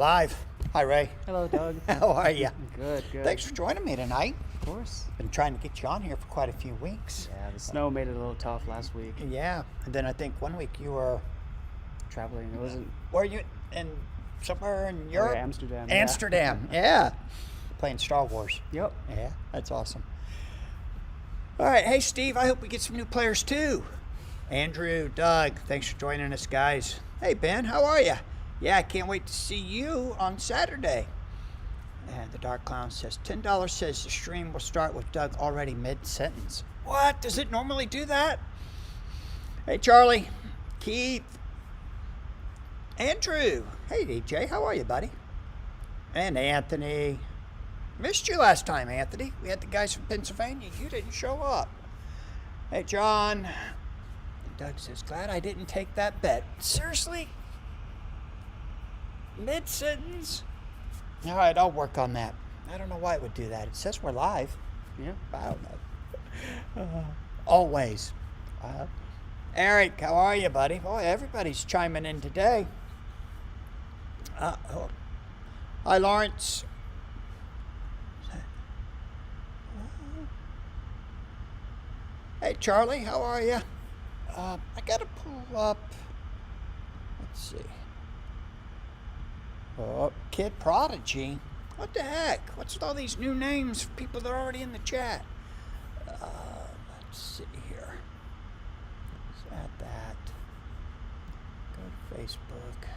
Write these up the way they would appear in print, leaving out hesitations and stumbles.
Live. Hi, Ray. Hello, Doug. How are you? Good. Thanks for joining me tonight. Of course. Been trying to get you on here for quite a few weeks. Yeah, the snow made it a little tough last week. Yeah, and then I think one week you were Traveling, it wasn't. were you in somewhere in Europe? Amsterdam. Amsterdam. Yeah. Playing Star Wars. Yep. Yeah, that's awesome. All right, hey Steve, I hope we get some new players too. Andrew, Doug, thanks for joining us, guys. Hey Ben, how are you? Yeah, I can't wait to see you on Saturday. And the Dark Clown says $10 says the stream will start with Doug already mid-sentence. What? Does it normally do that? Hey Charlie, Keith, Andrew. Hey DJ, how are you, buddy? And Anthony. Missed you last time, Anthony. We had the guys from Pennsylvania. You didn't show up. Hey John. Doug says, glad I didn't take that bet. Seriously? Mid-sentence? All right, I'll work on that. I don't know why it would do that. It says we're live. Yeah. I don't know. Always. Eric, how are you, buddy? Boy, everybody's chiming in today. Hi, Lawrence. Hey, Charlie, how are you? I got to pull up. Let's see. Oh, Kid Prodigy. What the heck? What's with all these new names for people that are already in the chat? Let's see here. Let's add that. Go to Facebook.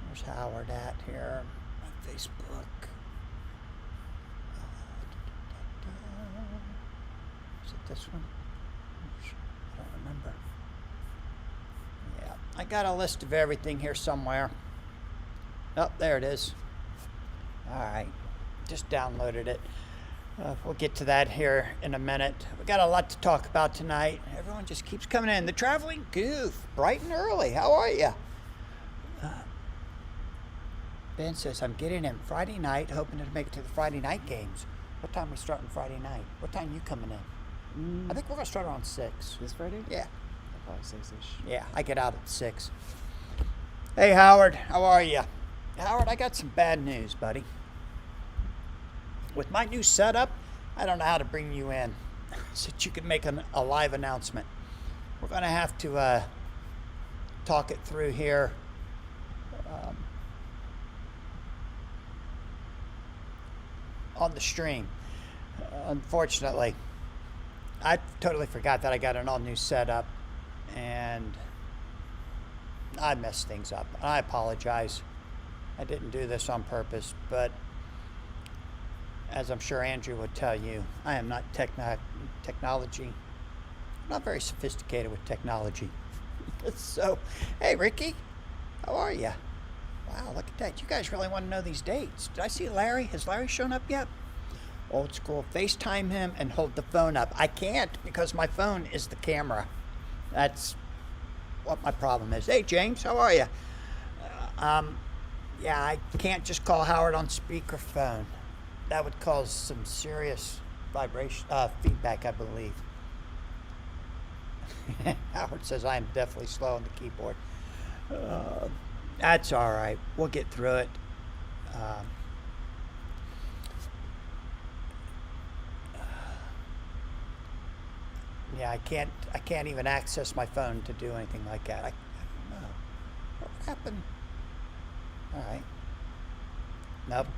Where's Howard at here? On Facebook. Is it this one? I don't remember. Yeah, I got a list of everything here somewhere. Oh, there it is. All right, just downloaded it. We'll get to that here in a minute. We got a lot to talk about tonight. Everyone just keeps coming in. The Traveling Goof, bright and early. How are you? Ben says, I'm getting in Friday night, hoping to make it to the Friday night games. What time are we starting Friday night? What time are you coming in? I think we're going to start around 6. This Friday? Yeah. Probably 6-ish. Yeah, I get out at 6. Hey, Howard, how are you? Howard, I got some bad news, buddy. With my new setup, I don't know how to bring you in so that you can make a live announcement. We're going to have to talk it through here. On the stream. Unfortunately, I totally forgot that I got an all new setup and I messed things up. I apologize. I didn't do this on purpose, but as I'm sure Andrew would tell you, I am not technology. I'm not very sophisticated with technology. So, hey Ricky, how are you? Wow, look at that. You guys really want to know these dates. Did I see Larry? Has Larry shown up yet? Old school. FaceTime him and hold the phone up. I can't because my phone is the camera. That's what my problem is. Hey, James, how are you? Yeah, I can't just call Howard on speakerphone. That would cause some serious vibration, feedback, I believe. Howard says I am definitely slow on the keyboard. That's all right. We'll get through it. Yeah, I can't even access my phone to do anything like that. I don't know. What happened? All right. Nope.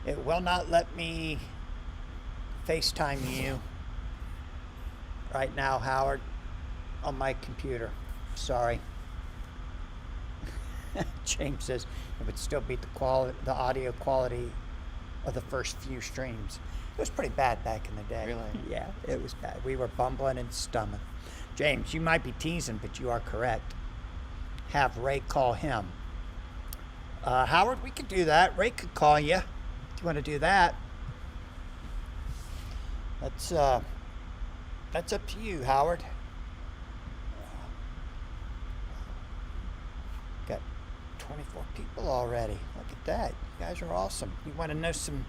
It will not let me FaceTime you right now, Howard, on my computer. Sorry. James says it would still beat the audio quality of the first few streams. It was pretty bad back in the day. Really? Yeah, it was bad. We were bumbling and stumbling. James, you might be teasing, but you are correct. Have Ray call him. Howard, we could do that. Ray could call you if you want to do that. That's up to you, Howard. Got 24 people already. Look at that. You guys are awesome. You want to know some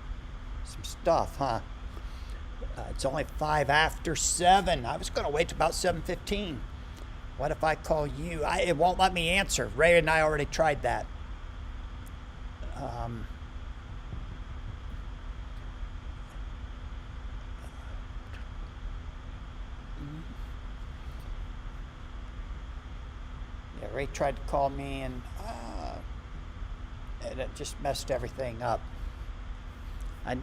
stuff, huh? It's only 5 after 7. I was going to wait till about 7:15. What if I call you? It won't let me answer. Ray and I already tried that. Um, yeah, Ray tried to call me, and it just messed everything up.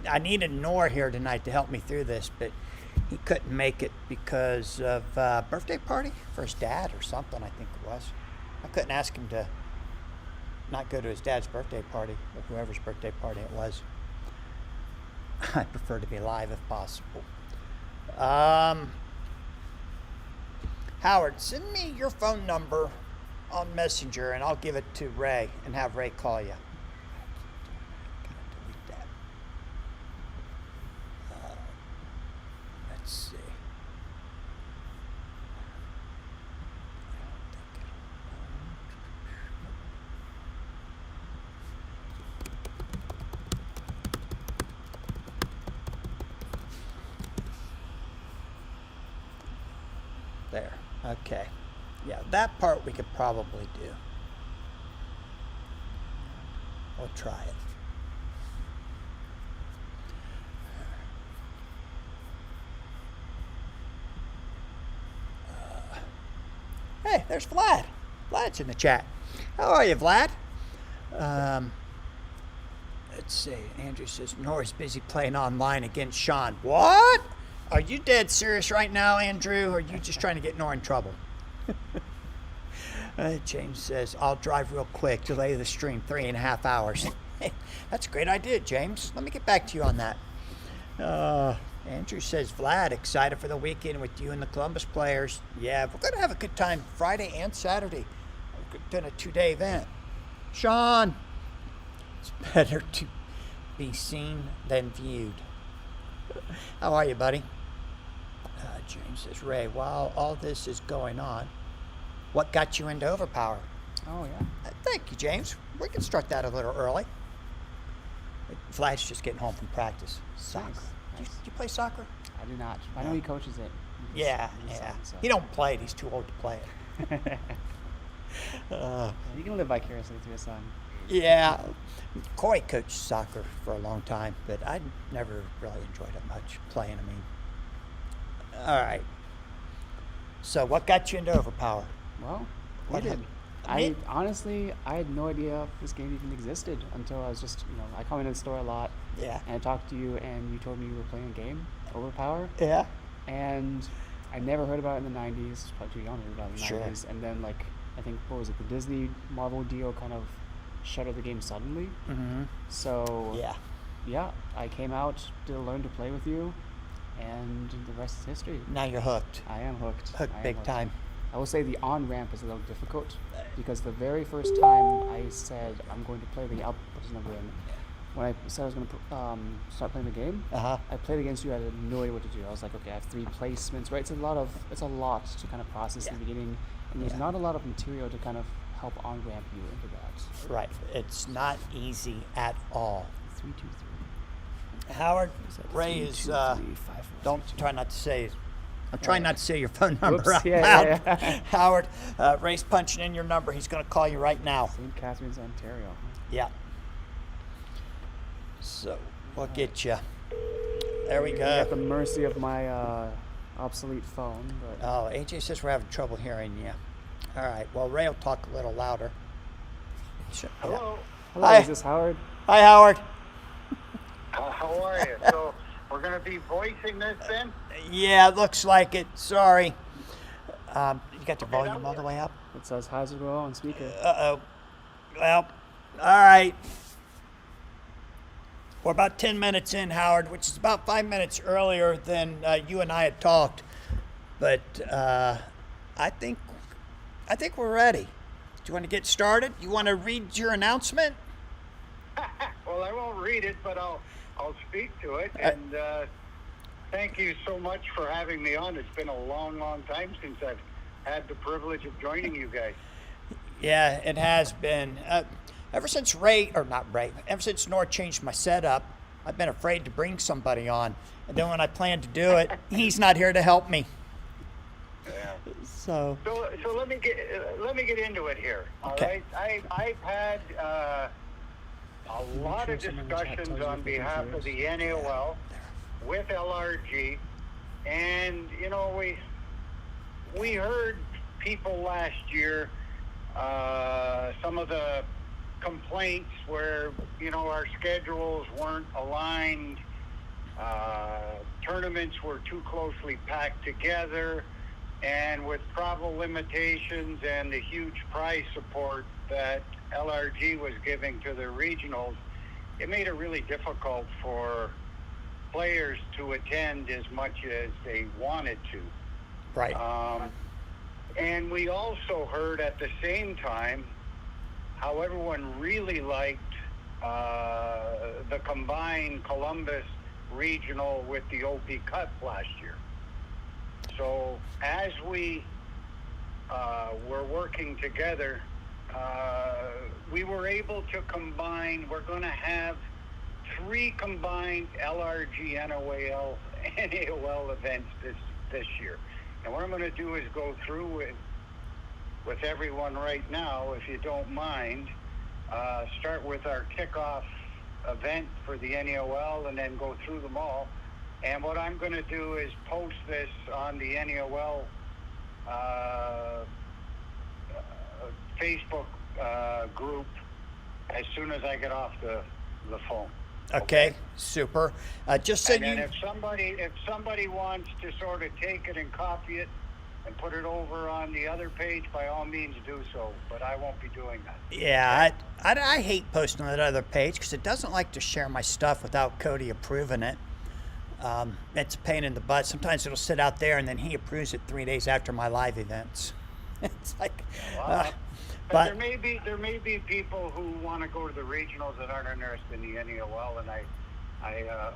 I needed Nor here tonight to help me through this, but he couldn't make it because of birthday party for his dad or something, I think it was. I couldn't ask him to not go to his dad's birthday party, or whoever's birthday party it was. I prefer to be live if possible. Howard, send me your phone number on Messenger, and I'll give it to Ray and have Ray call you. Gotta delete that. Let's see. There. Okay. Yeah, that part we could probably do. We'll try it. Hey, there's Vlad. Vlad's in the chat. How are you, Vlad? Let's see. Andrew says Nora's busy playing online against Sean. What? Are you dead serious right now, Andrew? Or are you just trying to get Nora in trouble? James says, I'll drive real quick. Delay the stream 3.5 hours. That's a great idea, James. Let me get back to you on that. Andrew says, Vlad, excited for the weekend with you and the Columbus players. Yeah, we're going to have a good time Friday and Saturday. We're doing a 2-day event. Sean, it's better to be seen than viewed. How are you, buddy? James says, Ray, while all this is going on, what got you into Overpower? Oh, yeah. Thank you, James. We can start that a little early. Vlad's just getting home from practice. Soccer. Nice. Do you play soccer? I do not. I know he coaches it. Yeah. Son, so. He don't play it. He's too old to play it. You can live vicariously through his son. Yeah. Corey coached soccer for a long time, but I never really enjoyed it much, playing, I mean. All right. So what got you into Overpower? Well, What we did. happened? I had no idea this game even existed until I was just, I come into the store a lot Yeah. and I talked to you and you told me you were playing a game, Overpower, Yeah. and I never heard about it in the 90s, probably too young to hear about it in the Sure. 90s, and then I think, what was it, the Disney Marvel deal kind of shuttered the game suddenly, Mm-hmm. so Yeah. I came out to learn to play with you, and the rest is history. Now you're hooked. I am hooked. I Hooked am big hooked. time. I will say the on-ramp is a little difficult because the very first time I said I'm going to play the I'll put his number in. When I said I was going to start playing the game, Uh-huh. I played against you. I had no idea what to do. I was like, okay, I have 3 placements, right? It's a lot to kind of process in the beginning, and there's Yeah. not a lot of material to kind of help on-ramp you into that. Right. It's not easy at all. 323. Howard, Is that Ray 3, is, 2, 3, 5, 4, don't 3, 2. try not to say, I'm trying not to say your phone number Whoops, out yeah, loud. yeah. Howard, Ray's punching in your number. He's going to call you right now. St. Catharines, Ontario. Yeah. So, we'll get you. There we You're at the go. mercy of my obsolete phone, but Oh, AJ says we're having trouble hearing you. All right. Well, Ray will talk a little louder. Sure. Yeah. Hello. hello, Hi. is this Howard? Hi, Howard. How are you? So we're going to be voicing this then? Yeah, looks like it. Sorry. You got your volume all the way up? It says how's it go on speaker. Uh-oh. Well, all right. We're about 10 minutes in, Howard, which is about 5 minutes earlier than you and I had talked. But I think we're ready. Do you want to get started? You want to read your announcement? Well, I won't read it, but I'll speak to it. And thank you so much for having me on. It's been a long, long time since I've had the privilege of joining you guys. Yeah, it has been. Ever since ever since Nor changed my setup, I've been afraid to bring somebody on. And then when I plan to do it, he's not here to help me. Yeah. So, So let me get into it here. All Okay. right. I've had a lot of sure someone in the chat discussions tells you on if they can behalf see of the yours. NAOL with LRG, and we heard people last year, some of the complaints where our schedules weren't aligned, tournaments were too closely packed together, and with travel limitations and the huge prize support that LRG was giving to the regionals, it made it really difficult for players to attend as much as they wanted to. Right. And we also heard at the same time how everyone really liked the combined Columbus regional with the OP Cup last year. So as we were working together, we were able to combine. We're going to have 3 combined LRG, NOAL, NAOL events this year. And what I'm going to do is go through with everyone right now, if you don't mind. Start with our kickoff event for the NAOL and then go through them all. And what I'm going to do is post this on the NAOL Facebook group as soon as I get off the phone. Okay, super. Just so And you. then if somebody wants to sort of take it and copy it and put it over on the other page, by all means do so. But I won't be doing that. Yeah, I hate posting on that other page because it doesn't like to share my stuff without Cody approving it. It's a pain in the butt. Sometimes it'll sit out there and then he approves it 3 days after my live events. It's like, But there may be people who want to go to the regionals that aren't interested in the NAOL, and I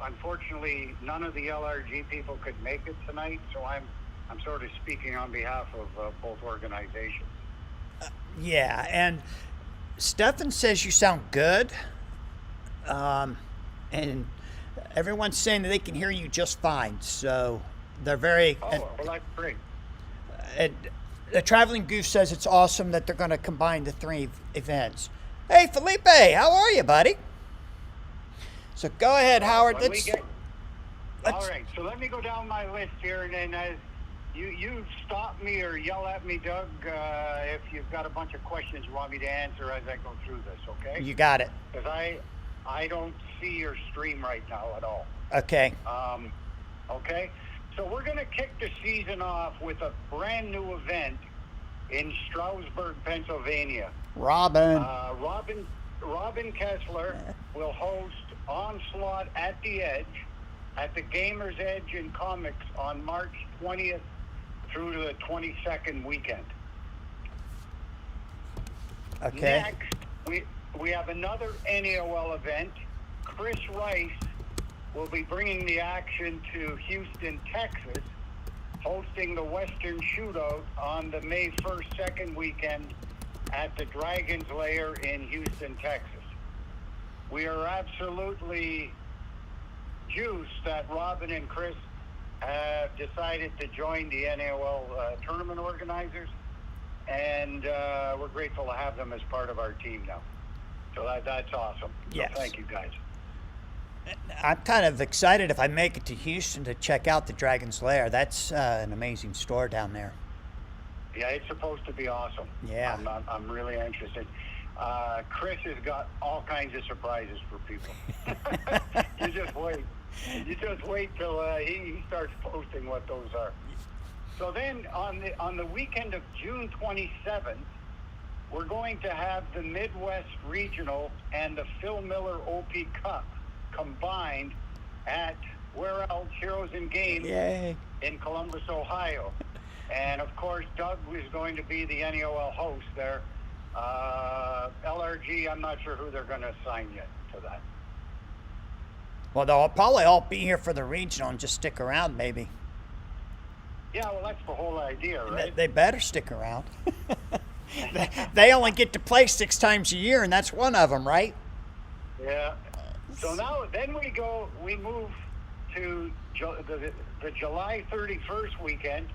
unfortunately none of the LRG people could make it tonight, so I'm sort of speaking on behalf of both organizations. yeah, and Stefan says you sound good, and everyone's saying that they can hear you just fine. So they're very. Oh, well, that's great. And the Traveling Goose says it's awesome that they're going to combine the 3 events. Hey, Felipe, how are you, buddy? So go ahead, Howard. All right, so let me go down my list here, and then you stop me or yell at me, Doug, if you've got a bunch of questions you want me to answer as I go through this, okay? You got it. Because I don't see your stream right now at all. Okay. Okay? So we're going to kick the season off with a brand new event in Stroudsburg, Pennsylvania. Robin. Robin Kessler will host Onslaught at the Edge at the Gamers Edge in Comics on March 20th through to the 22nd weekend. Okay. Next, we have another NAOL event. Chris Rice will be bringing the action to Houston, Texas, hosting the Western Shootout on the May 1st, 2nd weekend at the Dragon's Lair in Houston, Texas. We are absolutely juiced that Robin and Chris have decided to join the NAOL tournament organizers, and we're grateful to have them as part of our team now. So that's awesome. Yes. So thank you, guys. I'm kind of excited if I make it to Houston to check out the Dragon's Lair. That's an amazing store down there. Yeah, it's supposed to be awesome. Yeah. I'm really interested. Chris has got all kinds of surprises for people. You just wait. You just wait till he starts posting what those are. So then on the weekend of June 27th, we're going to have the Midwest Regional and the Phil Miller OP Cup combined at where else? Heroes and Games. Yay. In Columbus, Ohio. And of course, Doug is going to be the NAOL host there. LRG, I'm not sure who they're going to assign yet to that. Well, they'll probably all be here for the regional and just stick around, maybe. Yeah, well, that's the whole idea, right? They better stick around. They only get to play 6 times a year, and that's one of them, right? Yeah. So now, then we move to the July 31st weekend,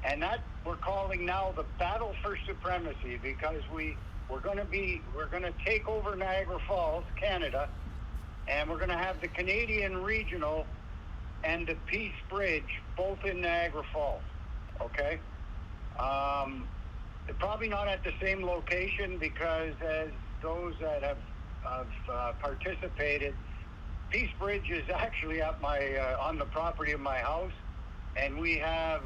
and that we're calling now the Battle for Supremacy, because we're going to take over Niagara Falls, Canada, and we're going to have the Canadian Regional and the Peace Bridge both in Niagara Falls. Okay. They're probably not at the same location because, as those that have participated, Peace Bridge is actually at my on the property of my house, and we have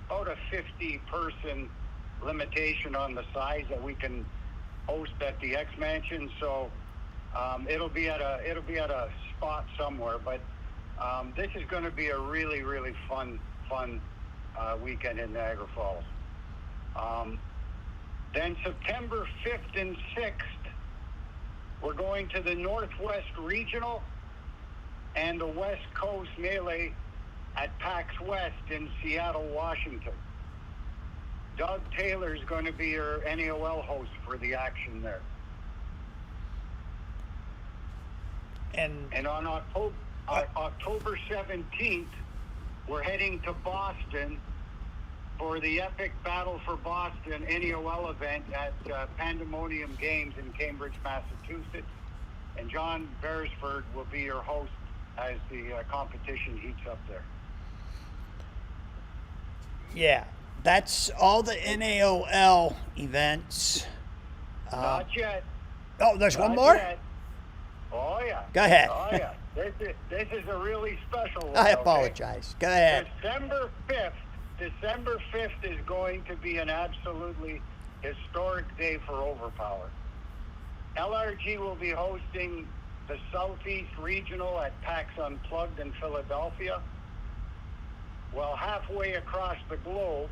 about a 50-person limitation on the size that we can host at the X Mansion. So it'll be at a spot somewhere. But this is going to be a really, really fun weekend in Niagara Falls. Then September 5th and 6th, we're going to the Northwest Regional and the West Coast Melee at PAX West in Seattle, Washington. Doug Taylor's going to be your NAOL host for the action there. And on October 17th, we're heading to Boston for the Epic Battle for Boston NAOL event at Pandemonium Games in Cambridge, Massachusetts. And John Beresford will be your host as the competition heats up there. Yeah, that's all the NAOL events. Not yet. Oh, there's Not one more? yet. Oh, yeah. Go ahead. Oh, yeah. This is a really special one. I okay? apologize. Go ahead. December 5th is going to be an absolutely historic day for Overpower. LRG will be hosting the Southeast Regional at PAX Unplugged in Philadelphia. Well, halfway across the globe,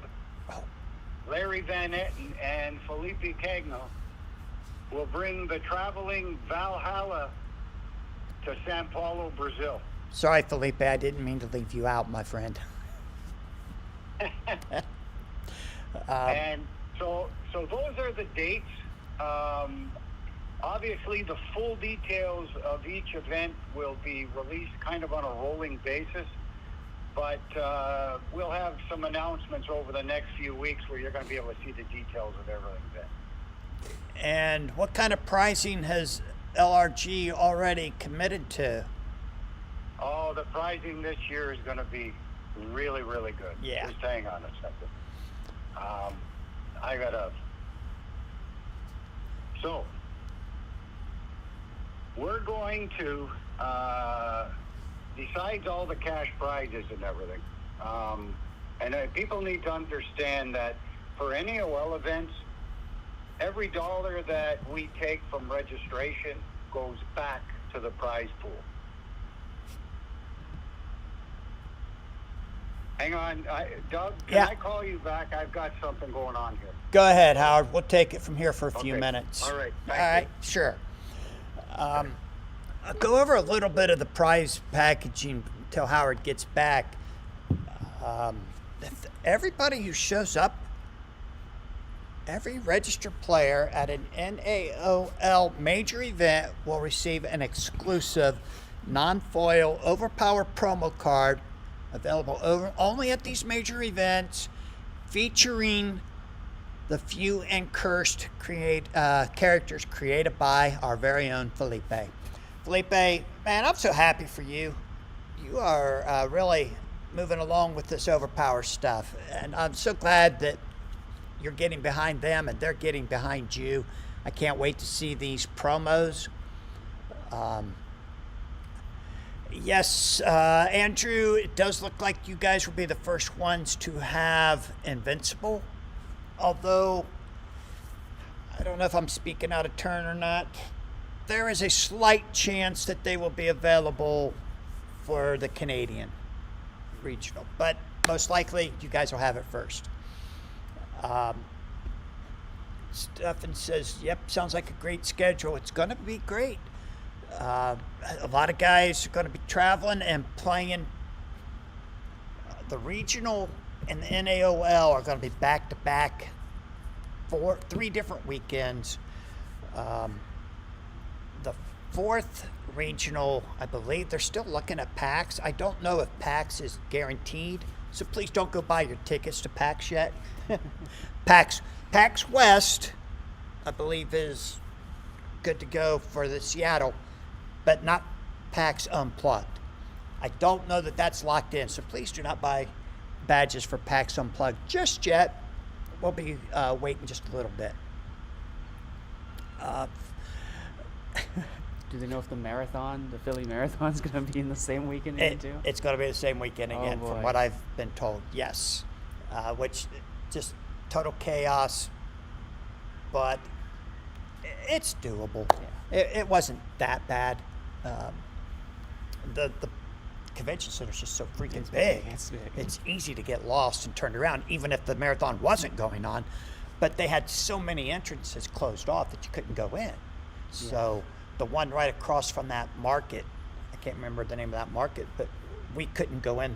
Larry Van Etten and Felipe Cagno will bring the traveling Valhalla to Sao Paulo, Brazil. Sorry, Felipe, I didn't mean to leave you out, my friend. And so those are the dates. Obviously, the full details of each event will be released kind of on a rolling basis, but we'll have some announcements over the next few weeks where you're going to be able to see the details of everything then. And what kind of pricing has LRG already committed to? Oh, the pricing this year is going to be really, really good. Yeah. Just hang on a second. So, we're going to, besides all the cash prizes and everything, and people need to understand that for NAOL events, every dollar that we take from registration goes back to the prize pool. Hang on, Doug, can I call you back? I've got something going on here. Go ahead, Howard. We'll take it from here for a few Okay. minutes. All right. All Thank right, you. sure. I'll go over a little bit of the prize packaging until Howard gets back. Everybody who shows up, every registered player at an NAOL major event will receive an exclusive non-foil Overpower promo card available only at these major events, featuring the few and cursed characters created by our very own Felipe. Felipe, man, I'm so happy for you. You are really moving along with this Overpower stuff, and I'm so glad that you're getting behind them and they're getting behind you. I can't wait to see these promos. Yes, Andrew, it does look like you guys will be the first ones to have Invincible. Although, I don't know if I'm speaking out of turn or not. There is a slight chance that they will be available for the Canadian Regional. But most likely, you guys will have it first. Stefan says, yep, sounds like a great schedule. It's going to be great. A lot of guys are going to be traveling and playing. The regional and the NAOL are going to be back-to-back 3 different weekends. The 4th regional, I believe, they're still looking at PAX. I don't know if PAX is guaranteed, so please don't go buy your tickets to PAX yet. PAX West, I believe, is good to go for the Seattle. but not PAX Unplugged. I don't know that that's locked in, so please do not buy badges for PAX Unplugged just yet. We'll be waiting just a little bit. Do they know if the Philly Marathon, is going to be in the same weekend again too? It's going to be the same weekend Oh, again, boy. from what I've been told. Yes, which just total chaos, but it's doable. Yeah. It wasn't that bad. The convention center is just so freaking big. It's big. It's easy to get lost and turned around, even if the marathon wasn't going on. But they had so many entrances closed off that you couldn't go in. So the one right across from that market, I can't remember the name of that market, but we couldn't go in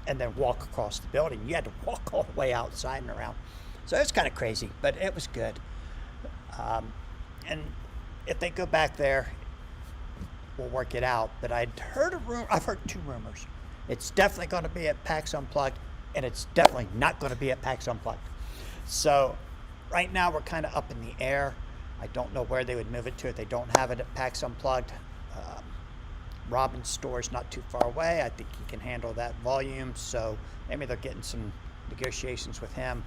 and then walk across the building. You had to walk all the way outside and around. So it's kind of crazy, but it was good. And if they go back there, we'll work it out. But I've heard two rumors. It's definitely going to be at PAX Unplugged, and it's definitely not going to be at PAX Unplugged. So right now we're kind of up in the air. I don't know where they would move it to if they don't have it at PAX Unplugged. Robin's store is not too far away. I think he can handle that volume. So maybe they're getting some negotiations with him.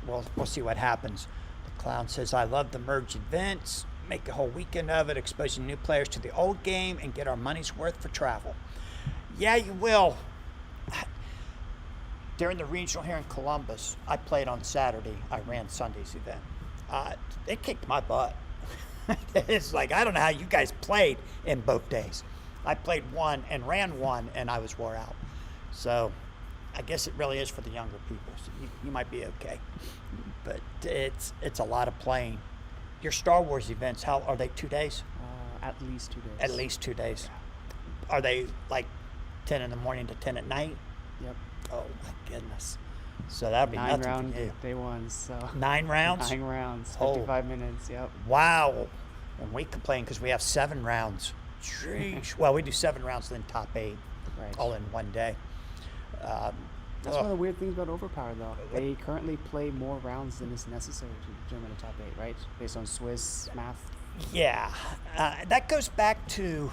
We'll see what happens. The Clown says, I love the merge events. Make a whole weekend of it, exposing new players to the old game and get our money's worth for travel. Yeah, you will. During the regional here in Columbus, I played on Saturday. I ran Sunday's event. They kicked my butt. It's like, I don't know how you guys played in both days. I played one and ran one, and I was wore out. So I guess it really is for the younger people. So you might be okay. But it's a lot of playing. Your Star Wars events, how are they? 2 days? At least 2 days. At least 2 days. Are they like 10 in the morning to 10 at night? Yep. Oh my goodness. So that'd be 9 nothing round for you. day ones. So 9 rounds? 9 rounds, Oh. 55 minutes. Yep. Wow. And we complain because we have 7 rounds. Sheesh. Well, we do 7 rounds, then top 8, Right. all in one day. That's one of the weird things about Overpower, though. They currently play more rounds than is necessary to determine a top 8, right? Based on Swiss math. Yeah. That goes back to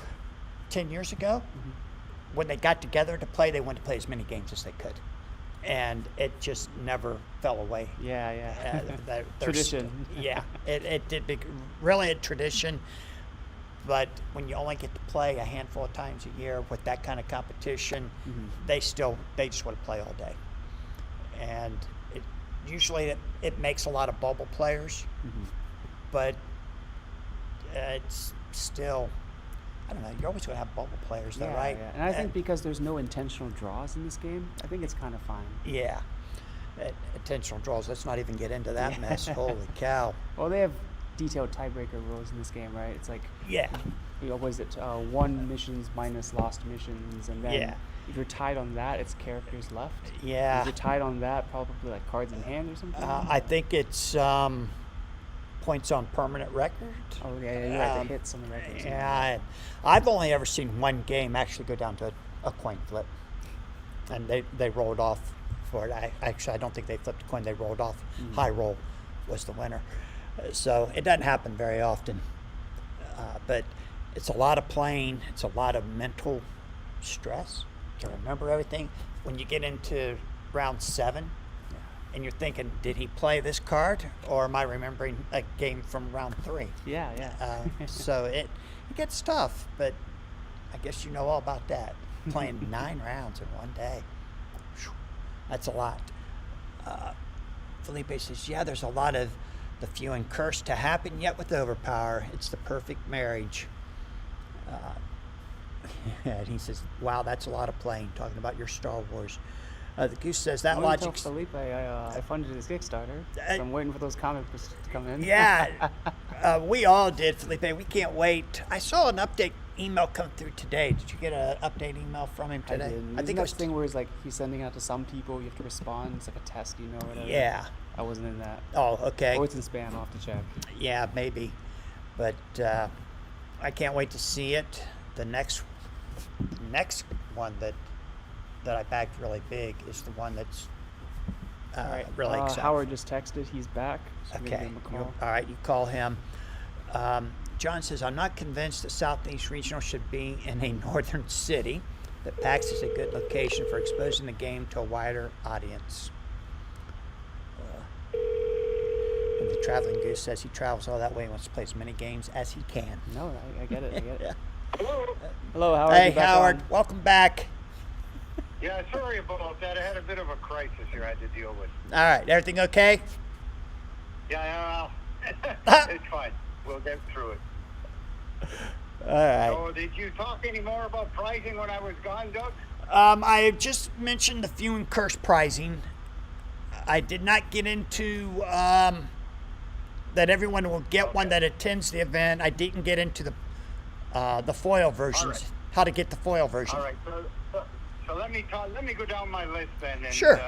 10 years ago. When they got together to play, they wanted to play as many games as they could. And it just never fell away. Yeah. There's- Tradition. Yeah, it did really a tradition. But when you only get to play a handful of times a year with that kind of competition, they just want to play all day. And usually it makes a lot of bubble players, but it's still, I don't know, you're always going to have bubble players though, right? Yeah. And I think because there's no intentional draws in this game, I think it's kind of fine. Yeah. Intentional draws. Let's not even get into that mess. Holy cow. Well, they have detailed tiebreaker rules in this game, right? It's like, Yeah. was it 1 missions minus lost missions, and then Yeah. if you're tied on that, it's characters left. Yeah. If you're tied on that, probably like cards in hand or something. I think it's points on permanent record. Oh yeah, you have to hit some records. Yeah, I've only ever seen one game actually go down to a coin flip, and they rolled off for it. I don't think they flipped a coin. They rolled off. High roll was the winner. So it doesn't happen very often, but it's a lot of playing. It's a lot of mental stress to remember everything. When you get into round 7, and you're thinking, did he play this card, or am I remembering a game from round 3? Yeah. So it gets tough, but I guess you know all about that. Playing 9 rounds in one day. Whew, that's a lot. Felipe says, yeah, there's a lot of the few and cursed to happen yet with Overpower. It's the perfect marriage. And he says, wow, that's a lot of playing, talking about your Star Wars. The Goose says that logic. Felipe, I funded his Kickstarter. So I'm waiting for those comic books to come in. Yeah, we all did, Felipe. We can't wait. I saw an update email come through today. Did you get an update email from him today? I did. I think it was thing where it's like he's sending out to some people. You have to respond. It's like a test, or whatever. Yeah. I wasn't in that. Oh, okay. Oh, it's in spam. I'll have to check. Yeah, maybe. But I can't wait to see it. The next one that I backed really big is the one that's really exciting. Howard just texted. He's back. So I'm gonna Okay. give him a call. All right, you call him. John says, I'm not convinced that Southeast Regional should be in a northern city, but PAX is a good location for exposing the game to a wider audience. And the Traveling Goose says he travels all that way and wants to play as many games as he can. No, I get it. I get it. Hello. Hello, Howard. Hey, you back Howard, on? welcome back. Yeah, sorry about that. I had a bit of a crisis here I had to deal with. All right, everything okay? Yeah, it's fine. We'll get through it. All right. So, did you talk any more about pricing when I was gone, Doug? I just mentioned the few and curse pricing. I did not get into that everyone will get one that attends the event. I didn't get into the foil versions, right. how to get the foil version. All right. So let me go down my list then. And, Sure.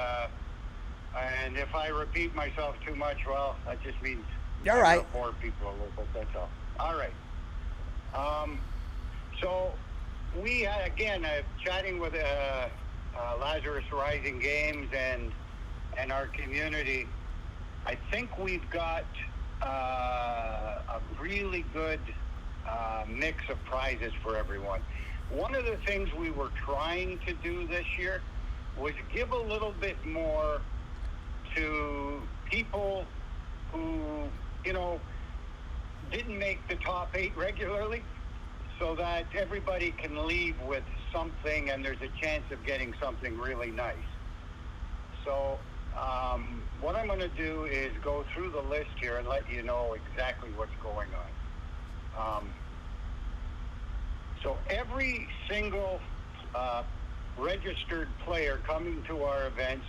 And if I repeat myself too much, well, that just means All right. I bore people a little bit. That's all. All right. So we again chatting with Lazarus Rising Games and our community. I think we've got a really good mix of prizes for everyone. One of the things we were trying to do this year was give a little bit more to people who, didn't make the top 8 regularly, so that everybody can leave with something and there's a chance of getting something really nice. So what I'm going to do is go through the list here and let you know exactly what's going on. So every single registered player coming to our events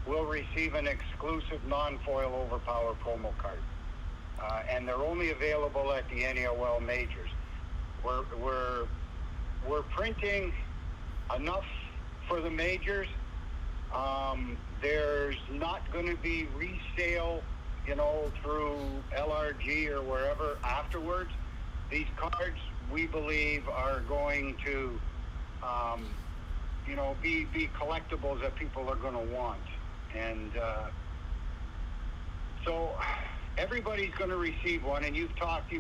will receive an exclusive non-foil overpower promo card. And they're only available at the NAOL majors. We're printing enough for the majors. There's not going to be resale, through LRG or wherever afterwards. These cards, we believe, are going to, be collectibles that people are going to want. And so everybody's going to receive one. And you've talked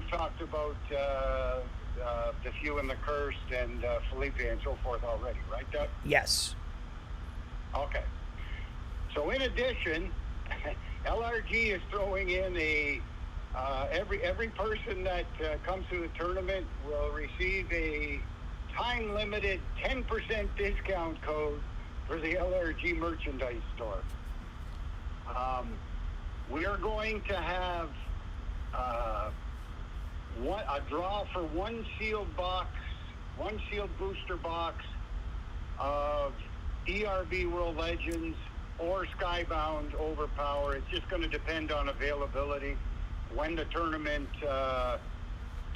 about the Few and the Cursed and Felipe and so forth already, right, Doug? Yes. Okay. So in addition, LRG is throwing in every person that comes to the tournament will receive a time-limited 10% discount code for the LRG merchandise store. We are going to have a draw for one sealed booster box of ERB World Legends or Skybound Overpower. It's just going to depend on availability, when the tournament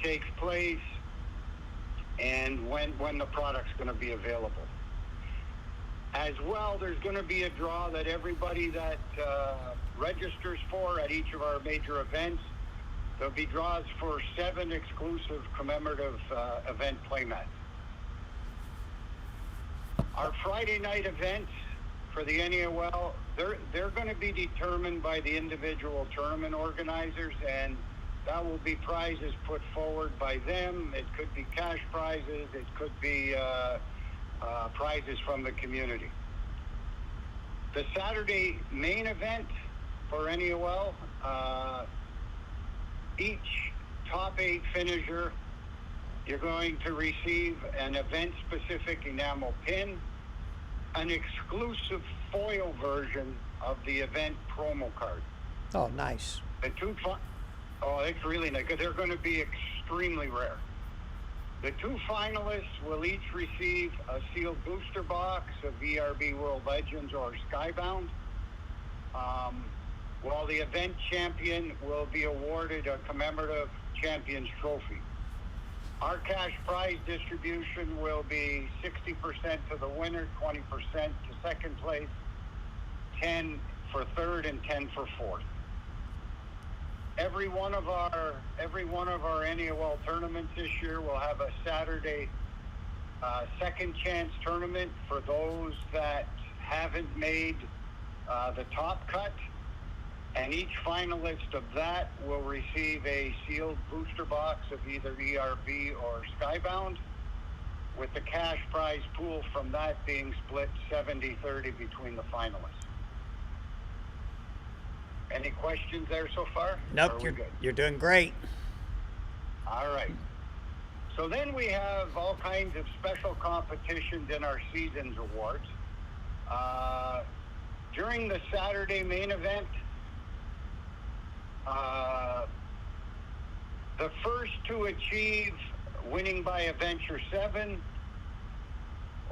takes place, and when the product's going to be available. As well, there's going to be a draw that everybody that registers for at each of our major events, there'll be draws for 7 exclusive commemorative event playmats. Our Friday night events for the NAOL, they're going to be determined by the individual tournament organizers, and that will be prizes put forward by them. It could be cash prizes. It could be prizes from the community. The Saturday main event for NAOL, each top 8 finisher, you're going to receive an event-specific enamel pin, an exclusive foil version of the event promo card. Oh, nice. It's really nice because they're going to be extremely rare. The 2 finalists will each receive a sealed booster box of ERB World Legends or Skybound, while the event champion will be awarded a commemorative champion's trophy. Our cash prize distribution will be 60% to the winner, 20% to second place, 10 for third, and 10 for fourth. Every one of our NAOL tournaments this year will have a Saturday second chance tournament for those that haven't made the top cut. And each finalist of that will receive a sealed booster box of either ERB or Skybound, with the cash prize pool from that being split 70-30 between the finalists. Any questions there so far? Nope, Or are we you're, good? you're doing great. All right. So then we have all kinds of special competitions in our Seasons Awards. During the Saturday main event, the first to achieve winning by a Venture 7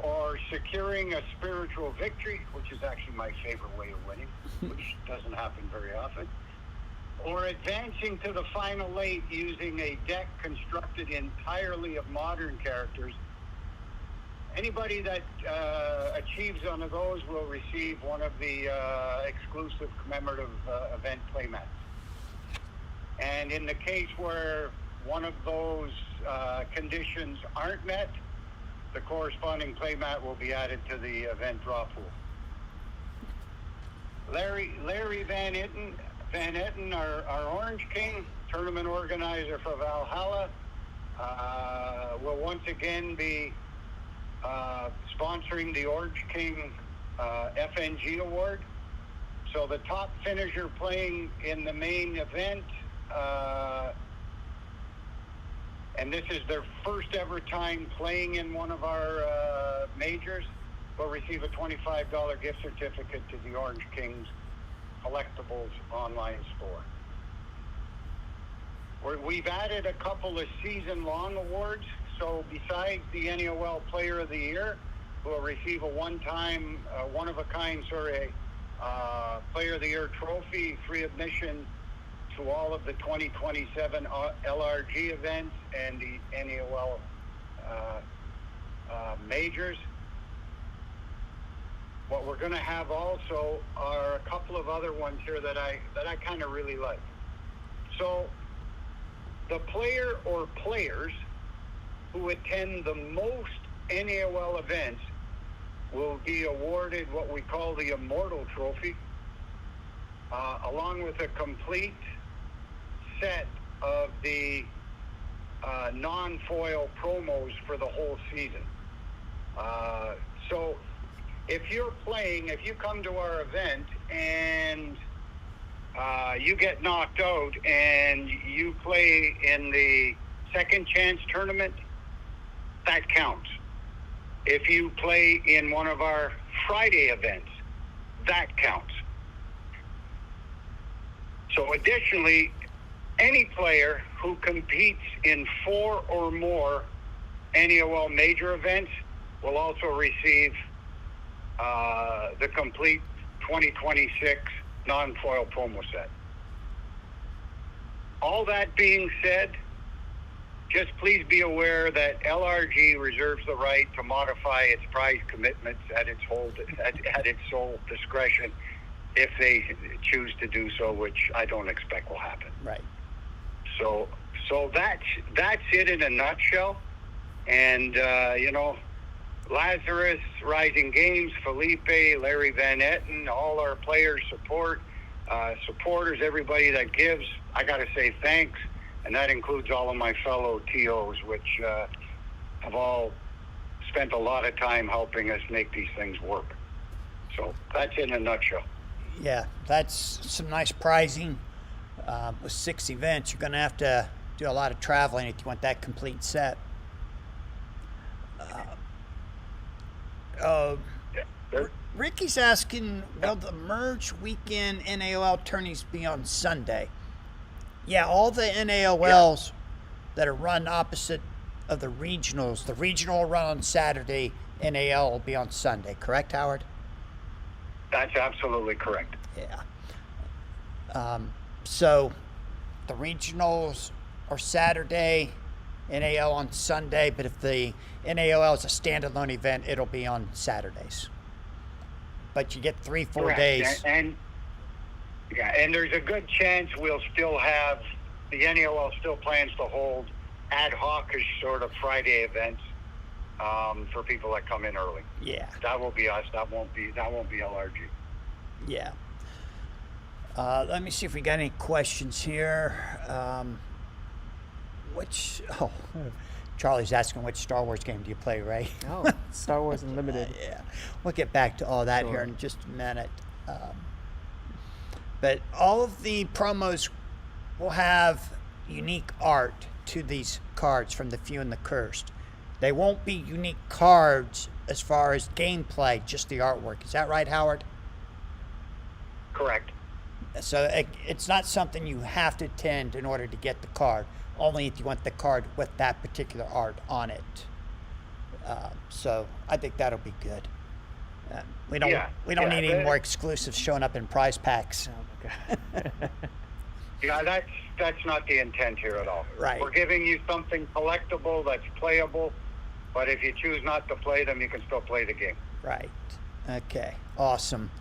or securing a spiritual victory, which is actually my favorite way of winning, which doesn't happen very often, or advancing to the final 8 using a deck constructed entirely of modern characters. Anybody that achieves one of those will receive one of the exclusive commemorative event playmats. And in the case where one of those conditions aren't met, the corresponding playmat will be added to the event draw pool. Larry Van Etten, our Orange King, tournament organizer for Valhalla, will once again be sponsoring the Orange King FNG Award. So the top finisher playing in the main event, and this is their first ever time playing in one of our majors, will receive a $25 gift certificate to the Orange Kings Collectibles online store. We've added a couple of season-long awards. So besides the NAOL Player of the Year, we'll receive a one-time, one-of-a-kind, Player of the Year trophy, free admission to all of the 2027 LRG events and the NAOL majors. What we're going to have also are a couple of other ones here that I kind of really like. So the player or players who attend the most NAOL events will be awarded what we call the Immortal Trophy, along with a complete set of the non-foil promos for the whole season. So if you're playing, if you come to our event and you get knocked out and you play in the second chance tournament, that counts. If you play in one of our Friday events, that counts. So additionally, any player who competes in 4 or more NAOL major events will also receive the complete 2026 non-foil promo set. All that being said, just please be aware that LRG reserves the right to modify its prize commitments at its sole discretion if they choose to do so, which I don't expect will happen. Right. So that's it in a nutshell. And Lazarus, Rising Games, Felipe, Larry Van Etten, all our players supporters, everybody that gives, I got to say thanks. And that includes all of my fellow TOs, which have all spent a lot of time helping us make these things work. So that's in a nutshell. Yeah, that's some nice prizing. With 6 events, you're going to have to do a lot of traveling if you want that complete set. Ricky's asking, will the merge weekend NAOL tourneys be on Sunday? Yeah, all the NAOLs that are run opposite of the regionals, the regional will run on Saturday, NAL will be on Sunday. Correct, Howard? That's absolutely correct. Yeah. So the regionals are Saturday, NAL on Sunday, but if the NAOL is a standalone event, it'll be on Saturdays. But you get 3-4 Correct. days. And there's a good chance we'll still have, the NAOL still plans to hold ad hoc-ish sort of Friday events for people that come in early. Yeah. That will be us. That won't be LRG. Yeah. Let me see if we got any questions here. Charlie's asking which Star Wars game do you play, Ray? Oh, Star Wars Unlimited. Yeah, we'll get back to all that here Sure. in just a minute. But all of the promos will have unique art to these cards from the Few and the Cursed. They won't be unique cards as far as gameplay, just the artwork. Is that right, Howard? Correct. So it's not something you have to attend in order to get the card. Only if you want the card with that particular art on it. So I think that'll be good. We don't need any more exclusives showing up in prize packs. Oh my god. Yeah, that's not the intent here at all. Right. We're giving you something collectible that's playable, but if you choose not to play them, you can still play the game. Right. Okay. Awesome.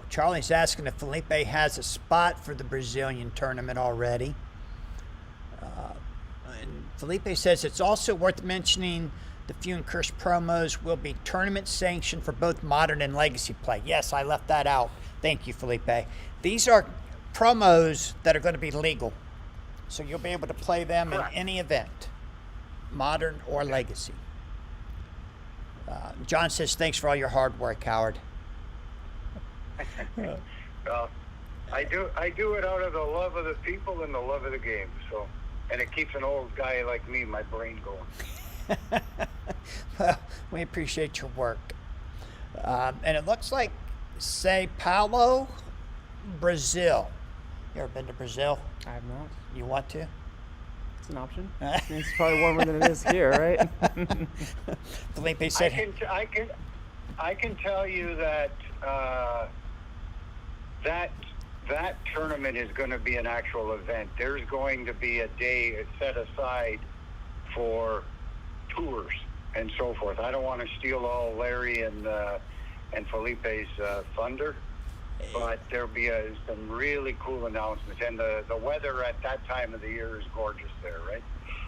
Charlie's asking if Felipe has a spot for the Brazilian tournament already. And Felipe says it's also worth mentioning the Few and Cursed promos will be tournament sanctioned for both modern and legacy play. Yes, I left that out. Thank you, Felipe. These are promos that are going to be legal. So you'll be able to play them in any event, modern or legacy. John says, thanks for all your hard work, Howard. Well, I do it out of the love of the people and the love of the game. So, and it keeps an old guy like me, my brain going. Well, we appreciate your work. And it looks like Sao Paulo, Brazil. You ever been to Brazil? I have not. You want to? It's an option. It's probably warmer than it is here, right? Felipe said, I can tell you that that tournament is going to be an actual event. There's going to be a day set aside for tours and so forth. I don't want to steal all Larry and Felipe's thunder, but there'll be some really cool announcements. And the weather at that time of the year is gorgeous there, right?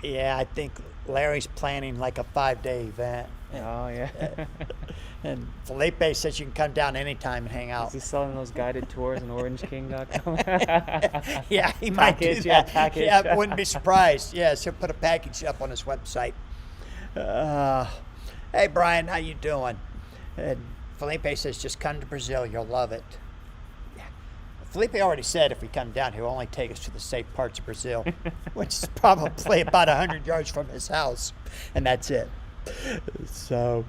yeah, I think Larry's planning like a 5-day event. Oh yeah. And Felipe says you can come down anytime and hang out. Is he selling those guided tours on OrangeKing.com? Yeah, he might do Package, that. yeah, package. Yeah, wouldn't be surprised. Yes, he'll put a package up on his website. Hey, Brian, how you doing? And Felipe says, just come to Brazil. You'll love it. Yeah. Felipe already said if we come down, he'll only take us to the safe parts of Brazil, which is probably about 100 yards from his house, and that's it. So,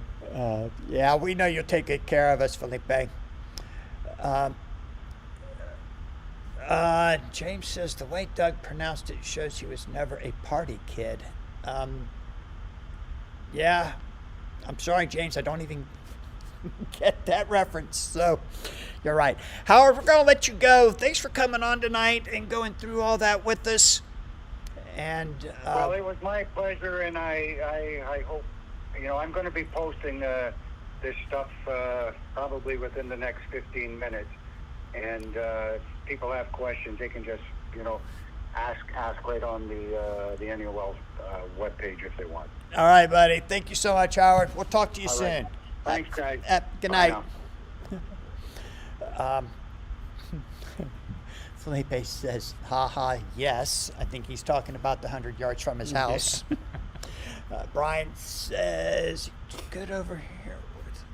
yeah, we know you'll take good care of us, Felipe. James says the way Doug pronounced it shows he was never a party kid. Yeah, I'm sorry, James. I don't even get that reference. So you're right. Howard, we're going to let you go. Thanks for coming on tonight and going through all that with us. And well, it was my pleasure, and I hope, I'm going to be posting this stuff probably within the next 15 minutes. And if people have questions, they can just, ask right on the NAOL webpage if they want. all right, buddy. Thank you so much, Howard. We'll talk to you All soon. right. Thanks, guys. Good Bye night. now. Felipe says, haha, yes. I think he's talking about the 100 yards from his house. Brian says, good over here with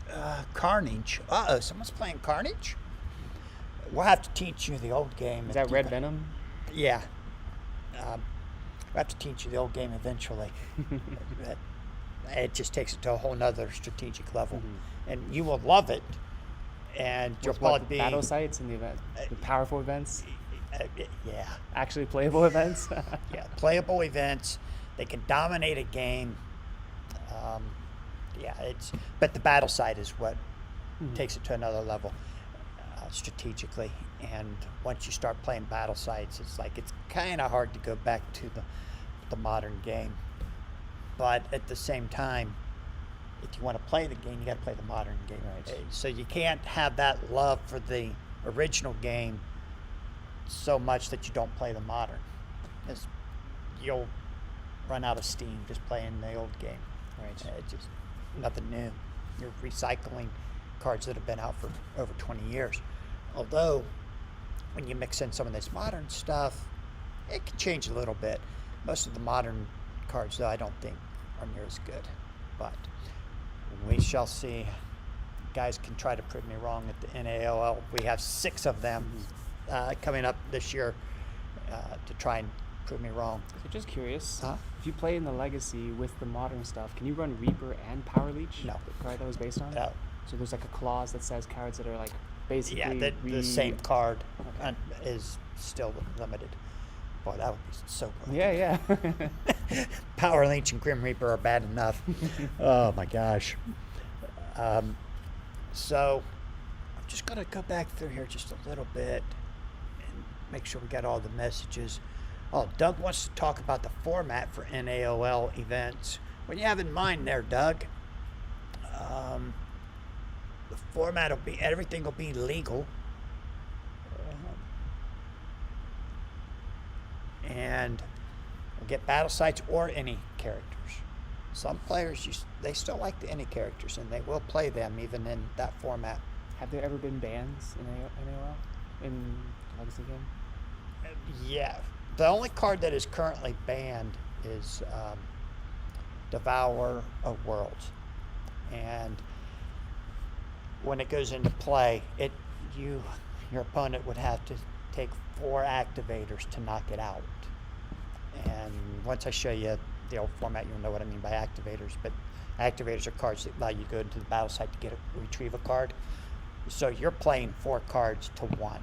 Carnage. Uh-oh, someone's playing Carnage? We'll have to teach you the old game. Is that Red Venom? Yeah. We'll have to teach you the old game eventually. It just takes it to a whole nother strategic level. Mm-hmm. And you will love it. And you'll With probably what, be... battle sites and the event, the powerful events, yeah. actually playable events. Yeah, playable events. They can dominate a game. But the battle side is what takes it to another level strategically. And once you start playing battle sites, it's kind of hard to go back to the modern game. But at the same time, if you want to play the game, you got to play the modern game. Right. So you can't have that love for the original game so much that you don't play the modern. Because you'll run out of steam just playing the old game. Right. It's just nothing new. You're recycling cards that have been out for over 20 years. Although, when you mix in some of this modern stuff, it can change a little bit. Most of the modern cards, though, I don't think are near as good. But we shall see. Guys can try to prove me wrong at the NAOL. We have 6 of them coming up this year to try and prove me wrong. So just curious, Huh? if you play in the Legacy with the modern stuff, can you run Reaper and Power Leech? No. The card that was based on? No. So there's like a clause that says cards that are like basically Yeah, the same card Okay. is still limited. Boy, that would be so good. Yeah. Power Leech and Grim Reaper are bad enough. Oh my gosh. So I'm just going to go back through here just a little bit and make sure we got all the messages. Oh, Doug wants to talk about the format for NAOL events. What do you have in mind there, Doug? The format will be, everything will be legal. And we'll get battle sites or any characters. Some players, they still like the any characters, and they will play them even in that format. Have there ever been bans in NAOL? In the Legacy game? Yeah. The only card that is currently banned is Devourer of Worlds. And when it goes into play, your opponent would have to take 4 activators to knock it out. And once I show you the old format, you'll know what I mean by activators. But activators are cards that allow you to go into the battle site to retrieve a card. So you're playing 4 cards to 1.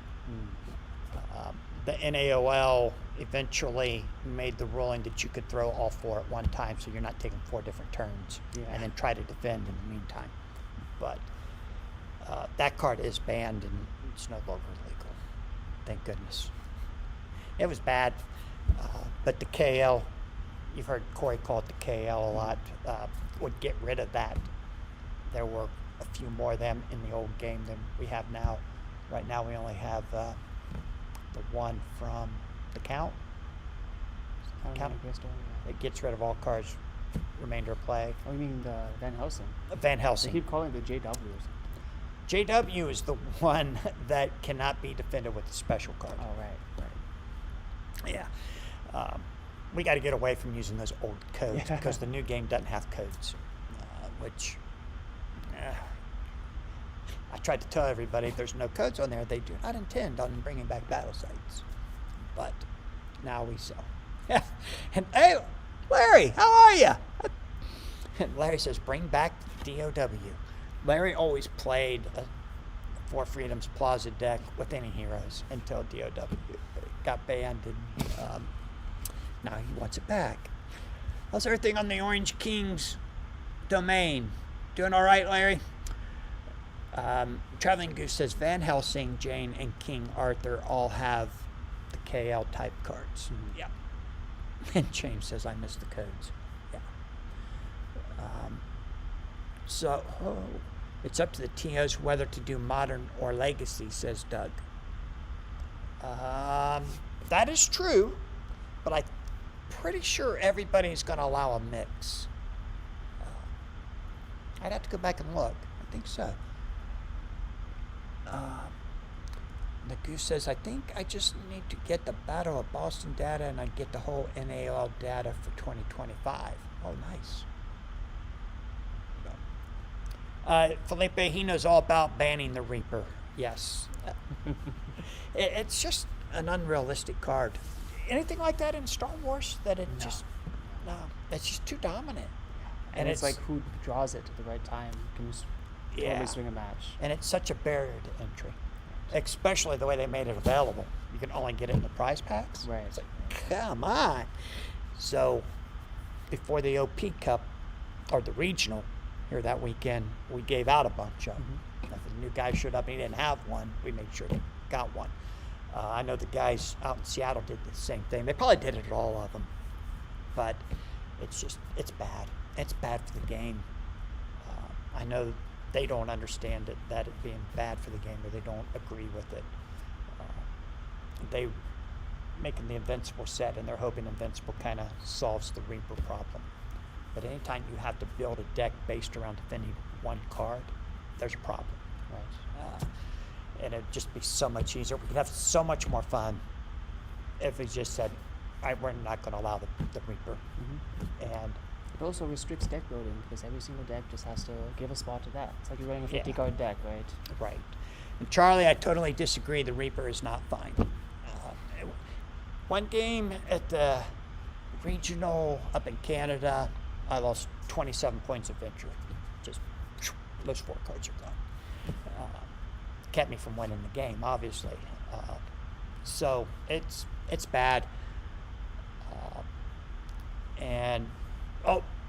The NAOL eventually made the ruling that you could throw all 4 at one time, so you're not taking 4 different turns and then try to defend in the meantime. But that card is banned and it's no longer legal. Thank goodness. It was bad, but the KL, you've heard Corey call it the KL a lot, would get rid of that. There were a few more of them in the old game than we have now. Right now we only have the one from the Count. Count. It gets rid of all cards, remainder of play. Oh, you mean the Van Helsing? Van They Helsing. keep calling it the JW or something. JW is the one that cannot be defended with a special card. Oh, right. Yeah. We got to get away from using those old codes because the new game doesn't have codes, which I tried to tell everybody if there's no codes on there, they do not intend on bringing back battle sites. But now we sell. And hey, Larry, how are you? And Larry says, bring back DOW. Larry always played a Four Freedoms Plaza deck with any heroes until DOW. But it got banned, and now he wants it back. How's everything on the Orange Kings domain? Doing all right, Larry? Traveling Goose says Van Helsing, Jane, and King Arthur all have the KL type cards. Yeah. And James says I missed the codes. Yeah. So it's up to the TOs whether to do modern or legacy, says Doug. That is true, but I'm pretty sure everybody's going to allow a mix. I'd have to go back and look. I think so. The Goose says, I think I just need to get the Battle of Boston data and I get the whole NAOL data for 2025. Oh, nice. Felipe, he knows all about banning the Reaper. Yes. It's just an unrealistic card. Anything like that in Star Wars that it no, it's just too dominant. And it's like who draws it at the right time can totally swing a match. And it's such a barrier to entry, especially the way they made it available. You can only get it in the prize packs. Right. It's like, come on. So before the OP Cup or the regional here that weekend, we gave out a bunch of them. If a new guy showed up and he didn't have one, we made sure they got one. I know the guys out in Seattle did the same thing. They probably did it at all of them. But it's bad. It's bad for the game. I know they don't understand that it being bad for the game, or they don't agree with it. They making the Invincible set, and they're hoping Invincible kind of solves the Reaper problem. But anytime you have to build a deck based around defending one card, there's a problem. Right. And it'd just be so much easier. We could have so much more fun if we just said, all right, we're not going to allow the Reaper. And It also restricts deck building because every single deck just has to give a spot to that. It's like you're running a Yeah. 50-card deck, right? right. And Charlie, I totally disagree. The Reaper is not fine. One game at the regional up in Canada, I lost 27 points of venture. Just those 4 cards are gone. Kept me from winning the game, obviously. So it's bad. And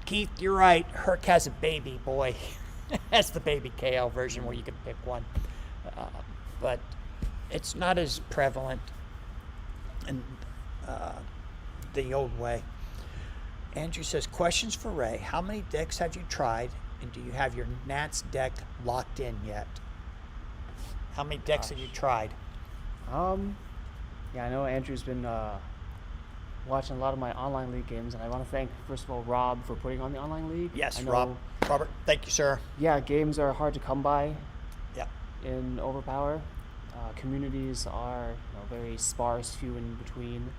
Keith, you're right. Herc has a baby boy. That's the baby KL version where you can pick one, but it's not as prevalent in the old way. Andrew says, questions for Ray. How many decks have you tried, and do you have your Nats deck locked in yet? How many decks have you tried? Yeah, I know Andrew's been watching a lot of my online league games, and I want to thank, first of all, Rob for putting on the online league. Yes, I know, Robert, thank you, sir. Yeah, games are hard to come by Yeah. in Overpower. Communities are very sparse, few in between.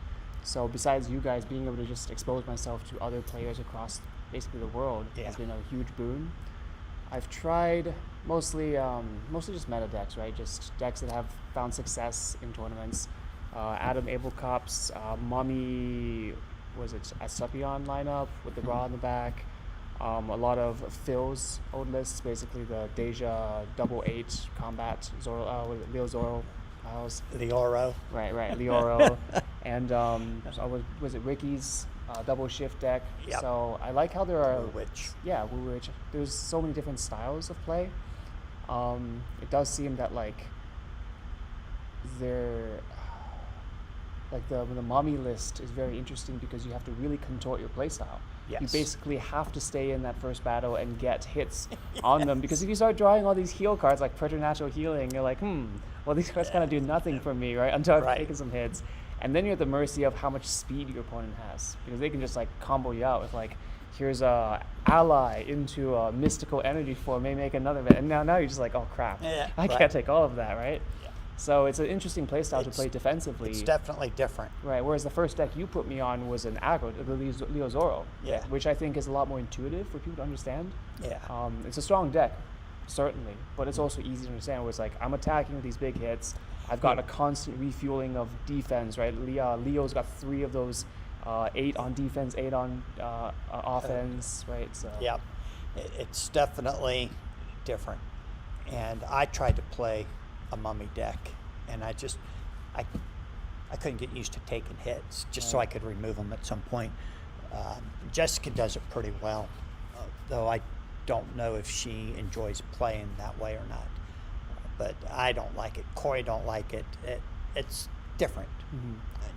So besides you guys, being able to just expose myself to other players across basically the world has been a huge boon. I've tried mostly just meta decks, right? Just decks that have found success in tournaments. Adam Abelkop's Mummy, was it Asapion lineup with the Ra in the back. A lot of Phil's old lists, basically the Deja 88 combat Zoro, Leo Zoro piles. Leoro. Right, Leoro. And was it Ricky's double shift deck? Yep. So I like how there are Witch. Yeah, Witch. There's so many different styles of play. It does seem that the mommy list is very interesting because you have to really contort your playstyle. Yes. You basically have to stay in that first battle and get hits on them, because if you start drawing all these heal cards like preternatural healing, you're like, well, these cards kind of do nothing for me, right? Until I've taken some hits. And then you're at the mercy of how much speed your opponent has, because they can just combo you out with here's a ally into a mystical energy form, may make another bit, and now you're just like, oh crap, I can't take all of that, right? So it's an interesting playstyle to play defensively. It's definitely different. Right, whereas the first deck you put me on was an aggro, the Leo Zoro, Yeah. which I think is a lot more intuitive for people to understand. Yeah. It's a strong deck, certainly, but it's also easy to understand, where it's I'm attacking with these big hits. I've got a constant refueling of defense, right? Leo's got 3 of those, 8 on defense, 8 on offense, right? So Yeah, it's definitely different. And I tried to play a mummy deck, and I couldn't get used to taking hits, just so I could remove them at some point. Jessica does it pretty well, though I don't know if she enjoys playing that way or not. But I don't like it. Corey don't like it. It's different,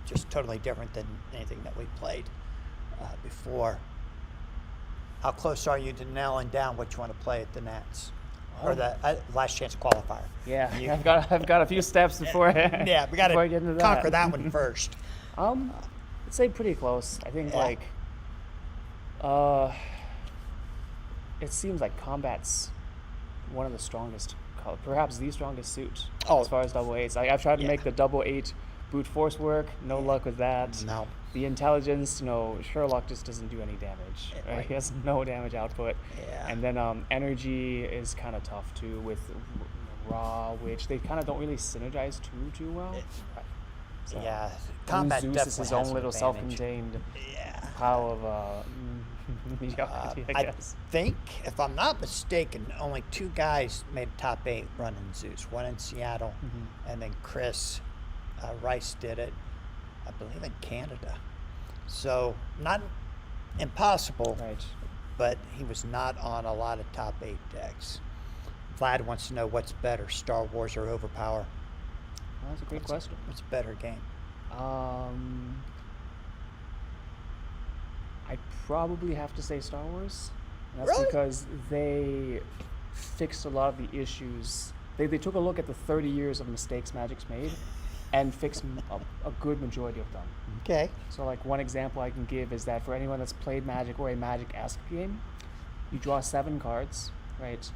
just totally different than anything that we played before. How close are you to nailing down what you want to play at the Nats? Or the last chance qualifier? Yeah, I've got a few steps before. Yeah, we got to conquer that one first. I'd say pretty close. I think it seems like combat's one of the strongest, perhaps the strongest suit as far as double eights. I've tried to make the double 8 brute force work. No luck with that. No. The intelligence, Sherlock just doesn't do any damage. Right? He has no damage output. Yeah. And then energy is kind of tough too with Raw, which they kind of don't really synergize too well. So, Yeah, combat Zeus definitely is his has own little advantage. self-contained pile of mediocrity, I guess. I think, if I'm not mistaken, only 2 guys made top 8 running Zeus. One in Seattle, and then Chris Rice did it, I believe, in Canada. So not impossible, Right. but he was not on a lot of top 8 decks. Vlad wants to know what's better, Star Wars or Overpower? Well, that's a great question. What's a better game? I'd probably have to say Star Wars. And that's Really? because they fixed a lot of the issues. They took a look at the 30 years of mistakes Magic's made and fixed a good majority of them. Okay. So one example I can give is that for anyone that's played Magic or a Magic-esque game, you draw 7 cards, right?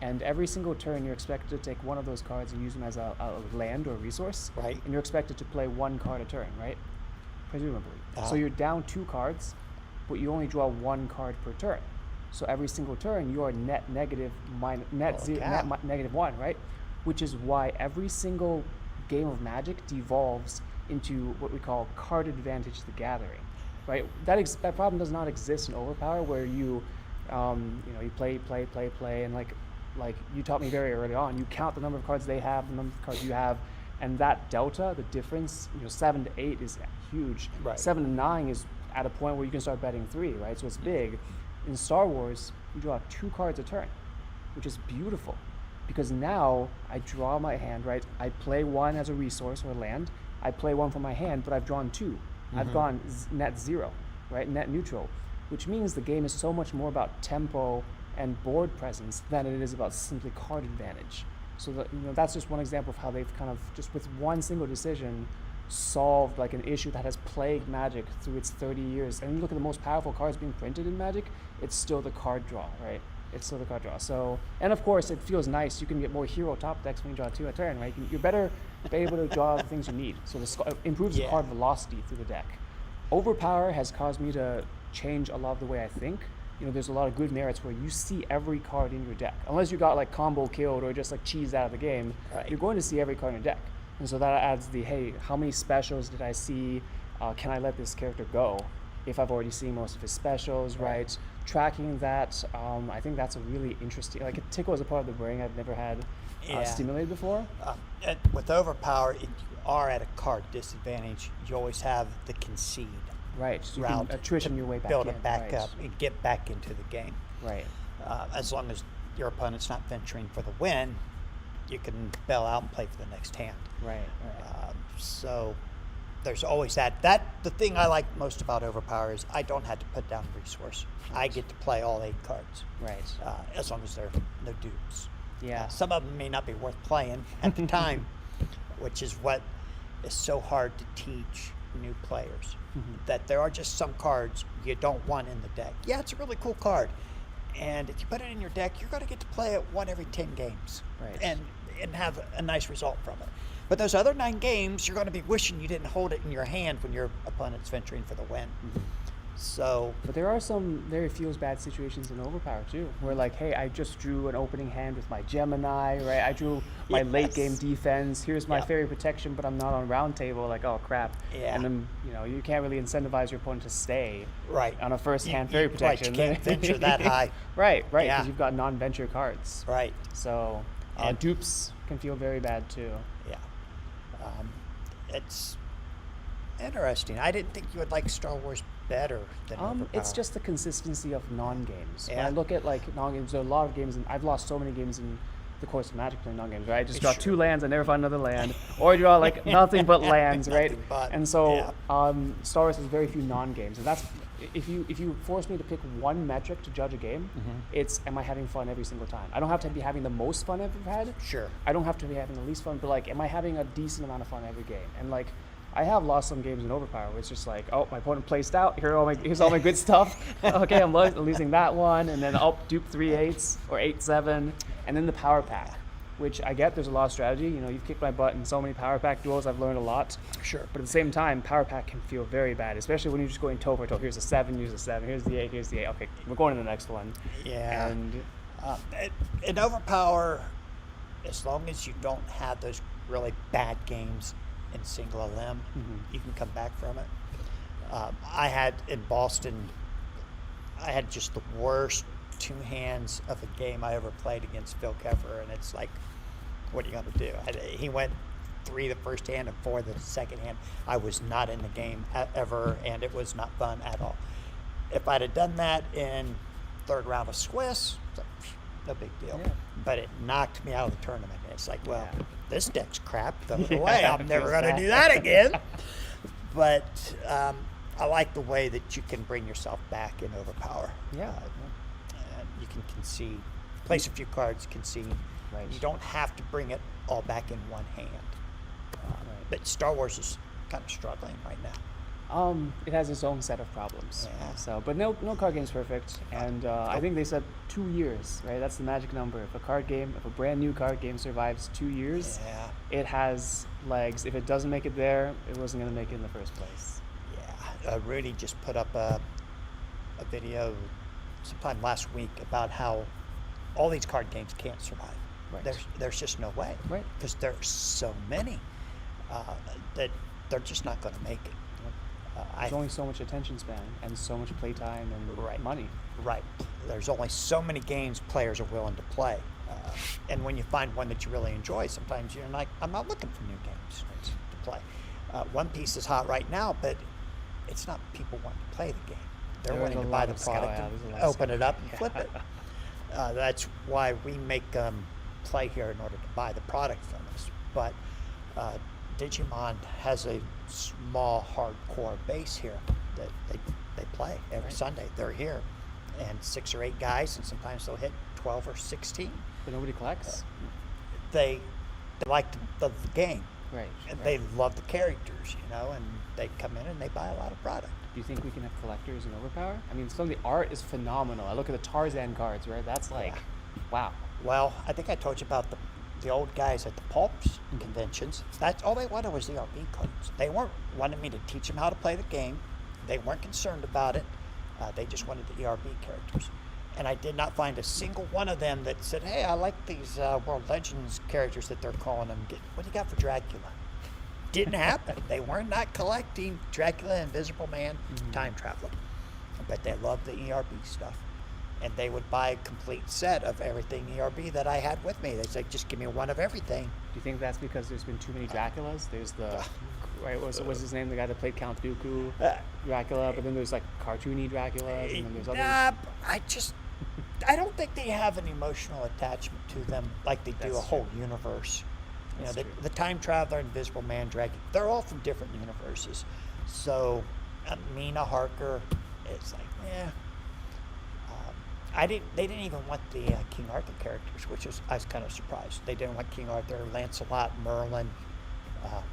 And every single turn, you're expected to take one of those cards and use them as a land or resource. Right. And you're expected to play one card a turn, right? Presumably. Uh-huh. So you're down 2 cards, but you only draw 1 card per turn. So every single turn, you are net negative negative 1, right? Which is why every single game of Magic devolves into what we call card advantage the gathering, right? That problem does not exist in Overpower, where you you play, and like you taught me very early on, you count the number of cards they have, the number of cards you have, and that delta, the difference, 7 to 8 is huge. Right. 7 to 9 is at a point where you can start betting 3, right? So it's big. In Star Wars, you draw 2 cards a turn, which is beautiful, because now I draw my hand, right? I play 1 as a resource or land. I play 1 from my hand, but I've drawn 2. I've gone net 0, right? Net neutral, which means the game is so much more about tempo and board presence than it is about simply card advantage. So that, that's just one example of how they've kind of just with one single decision solved like an issue that has plagued Magic through its 30 years. And you look at the most powerful cards being printed in Magic, it's still the card draw, right? It's still the card draw. So, and of course, it feels nice. You can get more hero top decks when you draw 2 a turn, right? You're better able to draw the things you need. So it improves the card velocity through the deck. Overpower has caused me to change a lot of the way I think. There's a lot of good merits where you see every card in your deck. Unless you got like combo killed or just like cheesed out of the game, right, you're going to see every card in your deck. And so that adds the, hey, how many specials did I see? Can I let this character go if I've already seen most of his specials, right? Tracking that, I think that's a really interesting, like it tickles a part of the brain I've never had stimulated before. With Overpower, if you are at a card disadvantage, you always have the concede. Right, so you route can attrition your way back build in. it back up and get back into the game. Right. As long as your opponent's not venturing for the win, you can bail out and play for the next hand. Right. So there's always that. The thing I like most about Overpower is I don't have to put down resource. I get to play all 8 cards. Right. As long as they're no dupes. Yeah. Some of them may not be worth playing at the time, which is what is so hard to teach new players. That there are just some cards you don't want in the deck. Yeah, it's a really cool card, and if you put it in your deck, you're going to get to play it 1 every 10 games, right, and have a nice result from it. But those other 9 games, you're going to be wishing you didn't hold it in your hand when your opponent's venturing for the win. So, but there are some very feels bad situations in Overpower too, where like, hey, I just drew an opening hand with my Gemini, right? I drew my late game defense. Here's my fairy protection, but I'm not on round table. Like, oh crap! Yeah. And then you can't really incentivize your opponent to stay on a first hand fairy protection. Right, you can't venture that high. Right, because you've got non-venture cards. Right. So dupes can feel very bad too. Yeah. It's interesting. I didn't think you would like Star Wars better than Overpower. It's just the consistency of non-games. Yeah. When I look at like non-games, there are a lot of games, and I've lost so many games in the course of Magic playing non-games, right? I just draw 2 lands, I never find another land, or I draw like nothing but lands, right? And so Star Wars has very few non-games, and that's if you force me to pick one metric to judge a game, it's am I having fun every single time? I don't have to be having the most fun I've ever had. Sure. I don't have to be having the least fun, but like, am I having a decent amount of fun every game? And like, I have lost some games in Overpower where it's just like, oh, my opponent placed out. Here's all my good stuff. Okay, I'm losing that one, and then I'll dupe 3 8s or 8-7, and then the power pack, which I get. There's a lot of strategy. You've kicked my butt in so many power pack duels. I've learned a lot. Sure. But at the same time, power pack can feel very bad, especially when you're just going toe for toe. Here's a 7, here's a 7, here's the 8, here's the 8. Okay, we're going to the next one. Yeah. And in Overpower, as long as you don't have those really bad games in single LM, you can come back from it. I had in Boston, I had just the worst 2 hands of a game I ever played against Phil Keffer, and it's like, what are you going to do? He went 3 the first hand and 4 the second hand. I was not in the game ever, and it was not fun at all. If I'd have done that in 3rd round of Swiss, no big deal. Yeah. But it knocked me out of the tournament. It's like, well, this deck's crap. Throw it away. I'm never going to do that again. But I like the way that you can bring yourself back in Overpower. Yeah. And you can concede. Place a few cards, concede. Right. You don't have to bring it all back in one hand. But Star Wars is kind of struggling right now. It has its own set of problems. Yeah. So, but no card game's perfect, and I think they said 2 years, right? That's the magic number. If a brand new card game survives 2 years, Yeah. it has legs. If it doesn't make it there, it wasn't going to make it in the first place. Yeah. Rudy just put up a video sometime last week about how all these card games can't survive. Right. There's just no way. Right. Because there's so many that they're just not going to make it. There's only so much attention span and so much playtime and Right. money. Right. There's only so many games players are willing to play. And when you find one that you really enjoy, sometimes you're like, I'm not looking for new games to play. One Piece is hot right now, but it's not people wanting to play the game. They're There's wanting a to lot buy the of product scale, and there's a lot of open it scale. up and flip it. That's why we make them play here in order to buy the product from us. But Digimon has a small hardcore base here that they play every Right. Sunday. They're here, and 6 or 8 guys, and sometimes they'll hit 12 or 16. But nobody collects. They like the game, Right. and right. they love the characters, and they come in and they buy a lot of product. Do you think we can have collectors in Overpower? I mean, some of the art is phenomenal. I look at the Tarzan cards, right? That's like, Yeah. wow. Well, I think I told you about the old guys at the pulps conventions. That's all they wanted was the RP cards. They weren't wanting me to teach them how to play the game. They weren't concerned about it. They just wanted the ERB characters. And I did not find a single one of them that said, hey, I like these World Legends characters that they're calling them. What do you got for Dracula? Didn't happen. They were not collecting Dracula, Invisible Man, Time Traveler. But they loved the ERB stuff. And they would buy a complete set of everything ERB that I had with me. They said, just give me one of everything. Do you think that's because there's been too many Draculas? There's the, right, what's his name? The guy that played Count Dooku, Dracula, but then there's like cartoony Draculas, and then there's others. I don't think they have an emotional attachment to them like they do That's a whole universe. That's true. The Time Traveler, Invisible Man, Dracula, they're all from different universes. So, Mina Harker, it's like, they didn't even want the King Arthur characters, I was kind of surprised. They didn't want King Arthur, Lancelot, Merlin,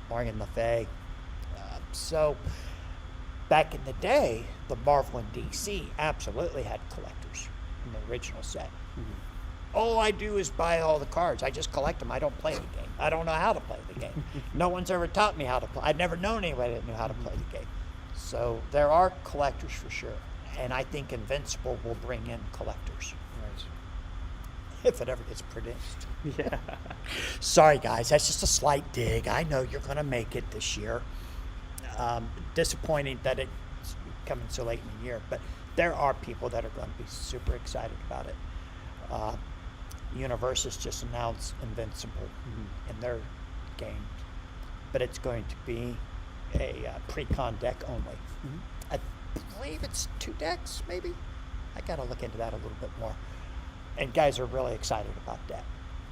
Morgan Le Fay. So, back in the day, the Marvel and DC absolutely had collectors in the original set. All I do is buy all the cards. I just collect them. I don't play the game. I don't know how to play the game. No one's ever taught me how to play. I've never known anybody that knew how to play the game. So there are collectors for sure. And I think Invincible will bring in collectors. Right. If it ever gets produced. Yeah. Sorry, guys. That's just a slight dig. I know you're going to make it this year. Disappointing that it's coming so late in the year. But there are people that are going to be super excited about it. Universes just announced Invincible in their game. But it's going to be a pre-con deck only. I believe it's 2 decks, maybe. I got to look into that a little bit more. And guys are really excited about that.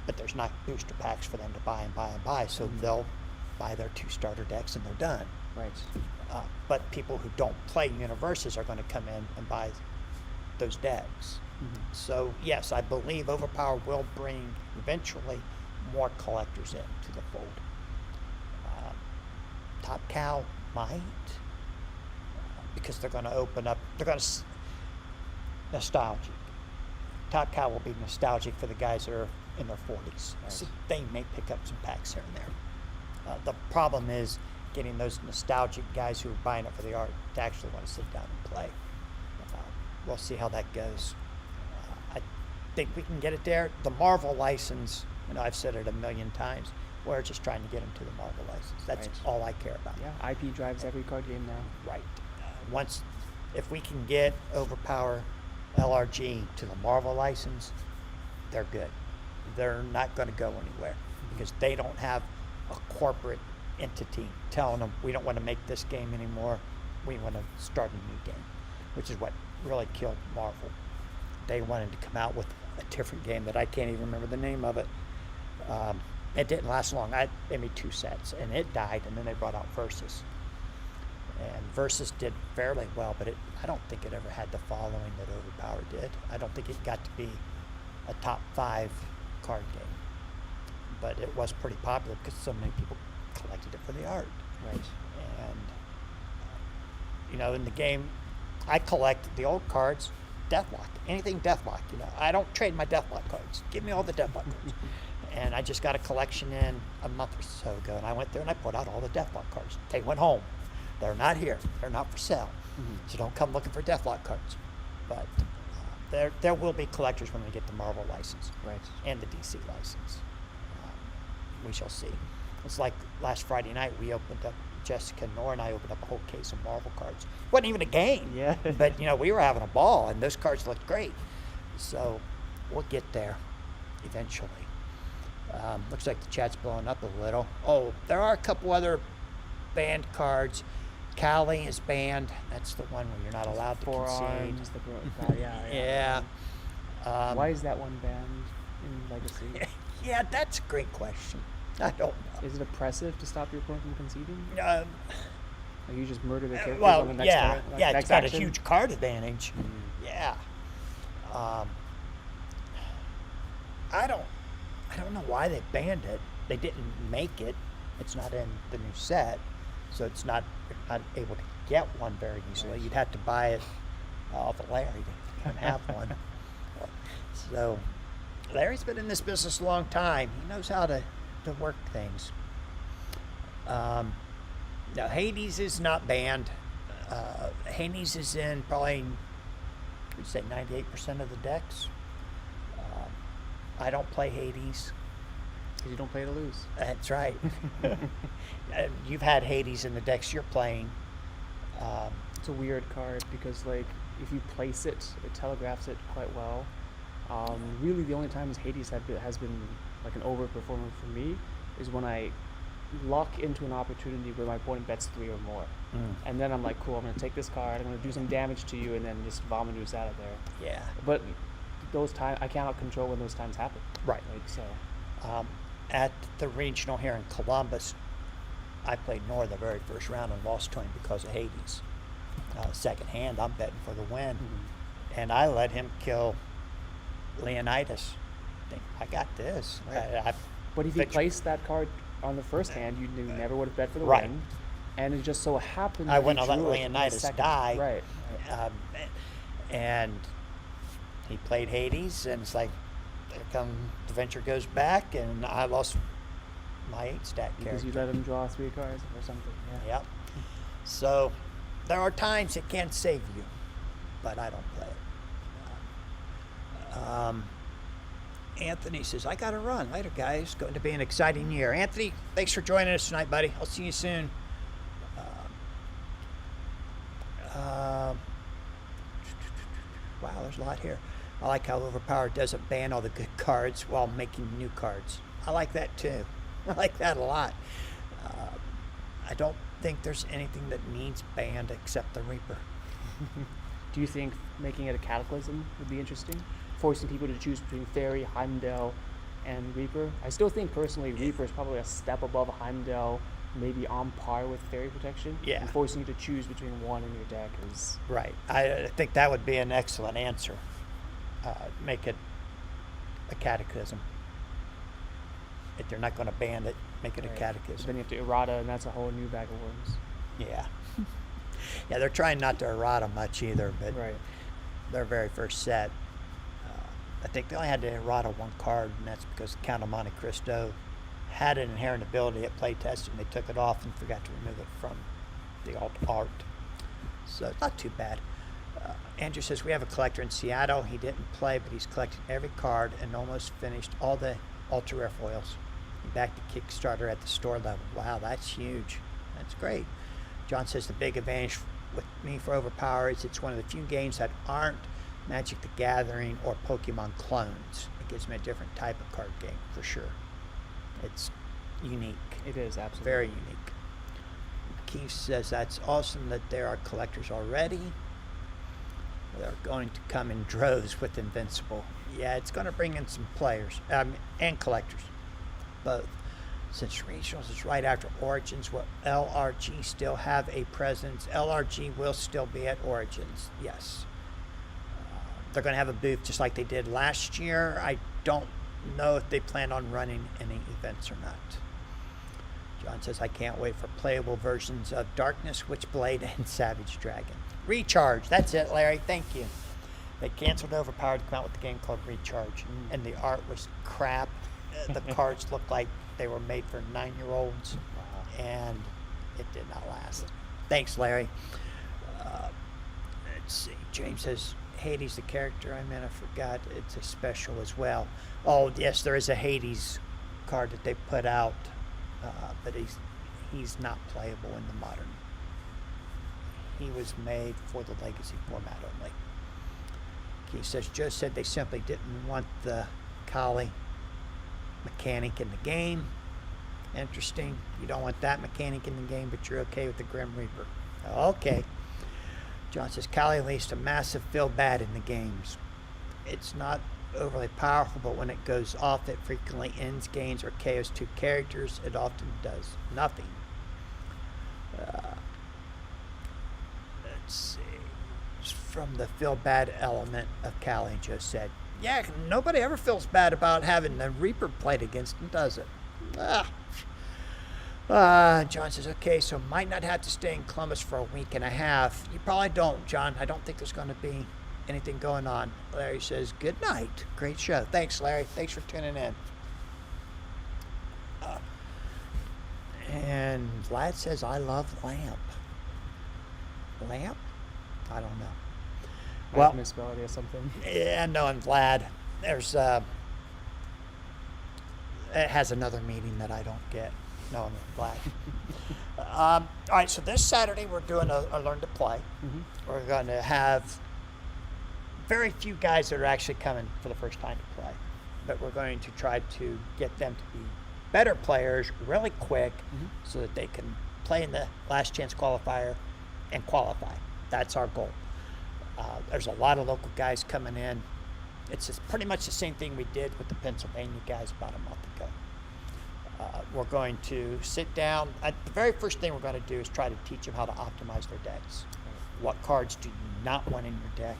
But there's not booster packs for them to buy and buy and buy, so they'll buy their 2 starter decks and they're done. Right. But people who don't play universes are going to come in and buy those decks. So yes, I believe Overpower will bring eventually more collectors into the fold. Top Cow might, because they're going to open up. They're going to nostalgic. Top Cow will be nostalgic for the guys that are in their 40s. Right. So they may pick up some packs here and there. The problem is getting those nostalgic guys who are buying it for the art to actually want to sit down and play. We'll see how that goes. I think we can get it there. The Marvel license, I've said it a million times, we're just trying to get them to the Marvel license. That's Right. all I care about. Yeah, IP drives every card game now. Right. If we can get Overpower LRG to the Marvel license, they're good. They're not going to go anywhere because they don't have a corporate entity telling them we don't want to make this game anymore. We want to start a new game, which is what really killed Marvel. They wanted to come out with a different game that I can't even remember the name of it. It didn't last long. They made 2 sets, and it died, and then they brought out Versus. And Versus did fairly well, but I don't think it ever had the following that Overpower did. I don't think it got to be a top 5 card game. But it was pretty popular because so many people collected it for the art. Right. And in the game, I collect the old cards, Deathlock, anything Deathlock. I don't trade my Deathlock cards. Give me all the Deathlock cards. And I just got a collection in a month or so ago, and I went there and I put out all the Deathlock cards. They went home. They're not here. They're not for sale. So don't come looking for Deathlock cards. But there will be collectors when we get the Marvel license, Right. and the DC license. We shall see. It's like last Friday night, we opened up, Jessica Nor and I opened up a whole case of Marvel cards. Wasn't even a game. Yeah. But, we were having a ball, and those cards looked great. So we'll get there eventually. Looks like the chat's blowing up a little. Oh, there are a couple other banned cards. Cali is banned. That's the one where you're not allowed to concede. Forearms, yeah. Why is that one banned in Legacy? Yeah, that's a great question. I don't know. Is it oppressive to stop your opponent from conceding? Um, Like you just murder the characters well, on the next yeah, turn, yeah, next it's got action? a huge card advantage. Yeah. I don't know why they banned it. They didn't make it. It's not in the new set, so you're not able to get one very easily. You'd have to buy it off of Larry to even have one. So Larry's been in this business a long time. He knows how to work things. Now Hades is not banned. Hades is in probably, would say 98% of the decks. I don't play Hades. Because you don't play to lose. That's right. You've had Hades in the decks you're playing. It's a weird card because, like, if you place it, it telegraphs it quite well. Really, the only times Hades has been like an overperformer for me is when I luck into an opportunity where my opponent bets 3 or more. And then I'm like, cool, I'm going to take this card, I'm going to do some damage to you, and then just vomitus out of there. Yeah. But those times, I cannot control when those times happen. Right. So. At the regional here in Columbus, I played Nor the very first round and lost to him because of Hades. Second hand, I'm betting for the win. And I let him kill Leonidas. I got this. Right. But if you placed that card on the first hand, you never would have bet for the win. And it just so happened I that wouldn't he have let drew it Leonidas second. die. Right. And he played Hades, and it's like, there come the venture goes back, and I lost my 8-stat Because character. you let him draw 3 cards or something. Yeah. Yep. So there are times it can save you, but I don't play it. Anthony says, I got to run. Later, guys. Going to be an exciting year. Anthony, thanks for joining us tonight, buddy. I'll see you soon. Wow, there's a lot here. I like how Overpowered doesn't ban all the good cards while making new cards. I like that too. I like that a lot. I don't think there's anything that needs banned except the Reaper. Do you think making it a Cataclysm would be interesting? Forcing people to choose between Fairy, Heimdall, and Reaper? I still think personally Reaper is probably a step above Heimdall, maybe on par with Fairy Protection. Yeah. And forcing you to choose between one in your deck is... Right. I think that would be an excellent answer. Make it a Cataclysm. If they're not going to ban it, make it a Cataclysm. Then you have to errata, and that's a whole new bag of worms. Yeah. Yeah, they're trying not to errata much either, but Right. their very first set, I think they only had to errata one card, and that's because the Count of Monte Cristo had an inherent ability at playtest, and they took it off and forgot to remove it from the alt art. So it's not too bad. Andrew says, we have a collector in Seattle. He didn't play, but he's collected every card and almost finished all the ultra rare foils. He backed the Kickstarter at the store level. Wow, that's huge. That's great. John says, the big advantage with me for Overpower is it's one of the few games that aren't Magic the Gathering or Pokemon clones. It gives me a different type of card game, for sure. It's unique. It is, absolutely. Very unique. Keith says, that's awesome that there are collectors already. They're going to come in droves with Invincible. Yeah, it's going to bring in some players and collectors, both. Since Regionals is right after Origins, will LRG still have a presence? LRG will still be at Origins, yes. They're going to have a booth just like they did last year. I don't know if they plan on running any events or not. John says, I can't wait for playable versions of Darkness, Witchblade, and Savage Dragon. Recharge. That's it, Larry. Thank you. They canceled Overpowered to come out with a game called Recharge, and the art was crap. The cards looked like they were made for 9-year-olds, and it did not last. Thanks, Larry. Let's see. James says, Hades, the character I meant, I forgot. It's a special as well. Oh, yes, there is a Hades card that they put out, but he's not playable in the modern. He was made for the Legacy format only. He says, Joe said they simply didn't want the Kali mechanic in the game. Interesting. You don't want that mechanic in the game, but you're okay with the Grim Reaper. Okay. John says, Kali leads to massive feel bad in the games. It's not overly powerful, but when it goes off, it frequently ends games or KOs 2 characters. It often does nothing. Let's see. From the feel bad element of Kali, Joe said, yeah, nobody ever feels bad about having the Reaper played against them, does it? John says, okay, so might not have to stay in Columbus for a week and a half. You probably don't, John. I don't think there's going to be anything going on. Larry says, good night. Great show. Thanks, Larry. Thanks for tuning in. And Vlad says, I love Lamp. Lamp? I don't know. Well, misspelled or something. Yeah, no, and Vlad, there's it has another meaning that I don't get. No, I'm Vlad. All right, so this Saturday we're doing a Learn to Play. Mm-hmm. We're going to have very few guys that are actually coming for the first time to play, but we're going to try to get them to be better players really quick, mm-hmm. so that they can play in the last chance qualifier and qualify. That's our goal. There's a lot of local guys coming in. It's just pretty much the same thing we did with the Pennsylvania guys about a month ago. We're going to sit down. The very first thing we're going to do is try to teach them how to optimize their decks. What cards do you not want in your deck?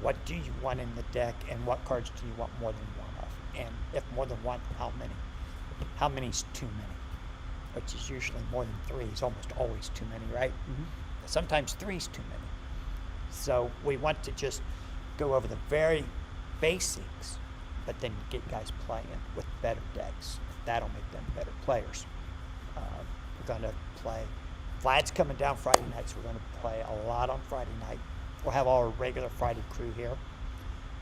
What do you want in the deck? And what cards do you want more than one of? And if more than one, how many? How many is too many? Which is usually more than 3. It's almost always too many, right? Mm-hmm. Sometimes 3 is too many. So we want to just go over the very basics, but then get guys playing with better decks. That'll make them better players. We're going to play. Vlad's coming down Friday night, so we're going to play a lot on Friday night. We'll have our regular Friday crew here.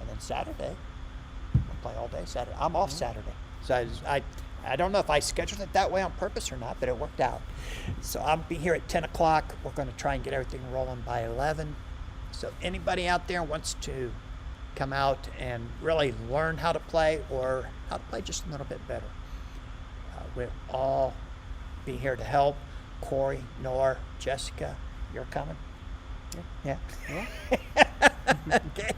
And then Saturday, we'll play all day Saturday. I'm off Saturday. So I don't know if I scheduled it that way on purpose or not, but it worked out. So I'll be here at 10 o'clock. We're going to try and get everything rolling by 11. So anybody out there wants to come out and really learn how to play or how to play just a little bit better, we'll all be here to help. Corey, Nor, Jessica, you're coming? Yeah. Okay.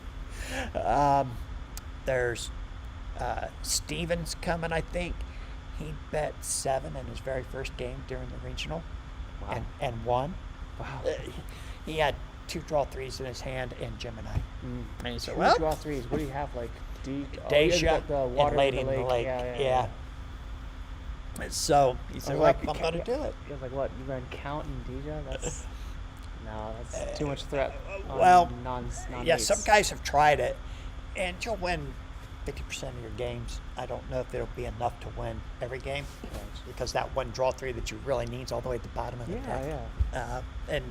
There's Steven's coming, I think. He bet 7 in his very first game during the regional. Wow. And won. Wow. He had 2 draw 3s in his hand and Gemini. And he said, draw 3s. What do you have? Like Deja the water and Lady in in the Lake. Yeah. So he said, I'm going to do it. He was like, what? You run Count and Deja? That's too much threat. Well, yeah, some guys have tried it, and you'll win 50% of your games. I don't know if it'll be enough to win every game, because that one draw 3 that you really need is all the way at the bottom of the deck. And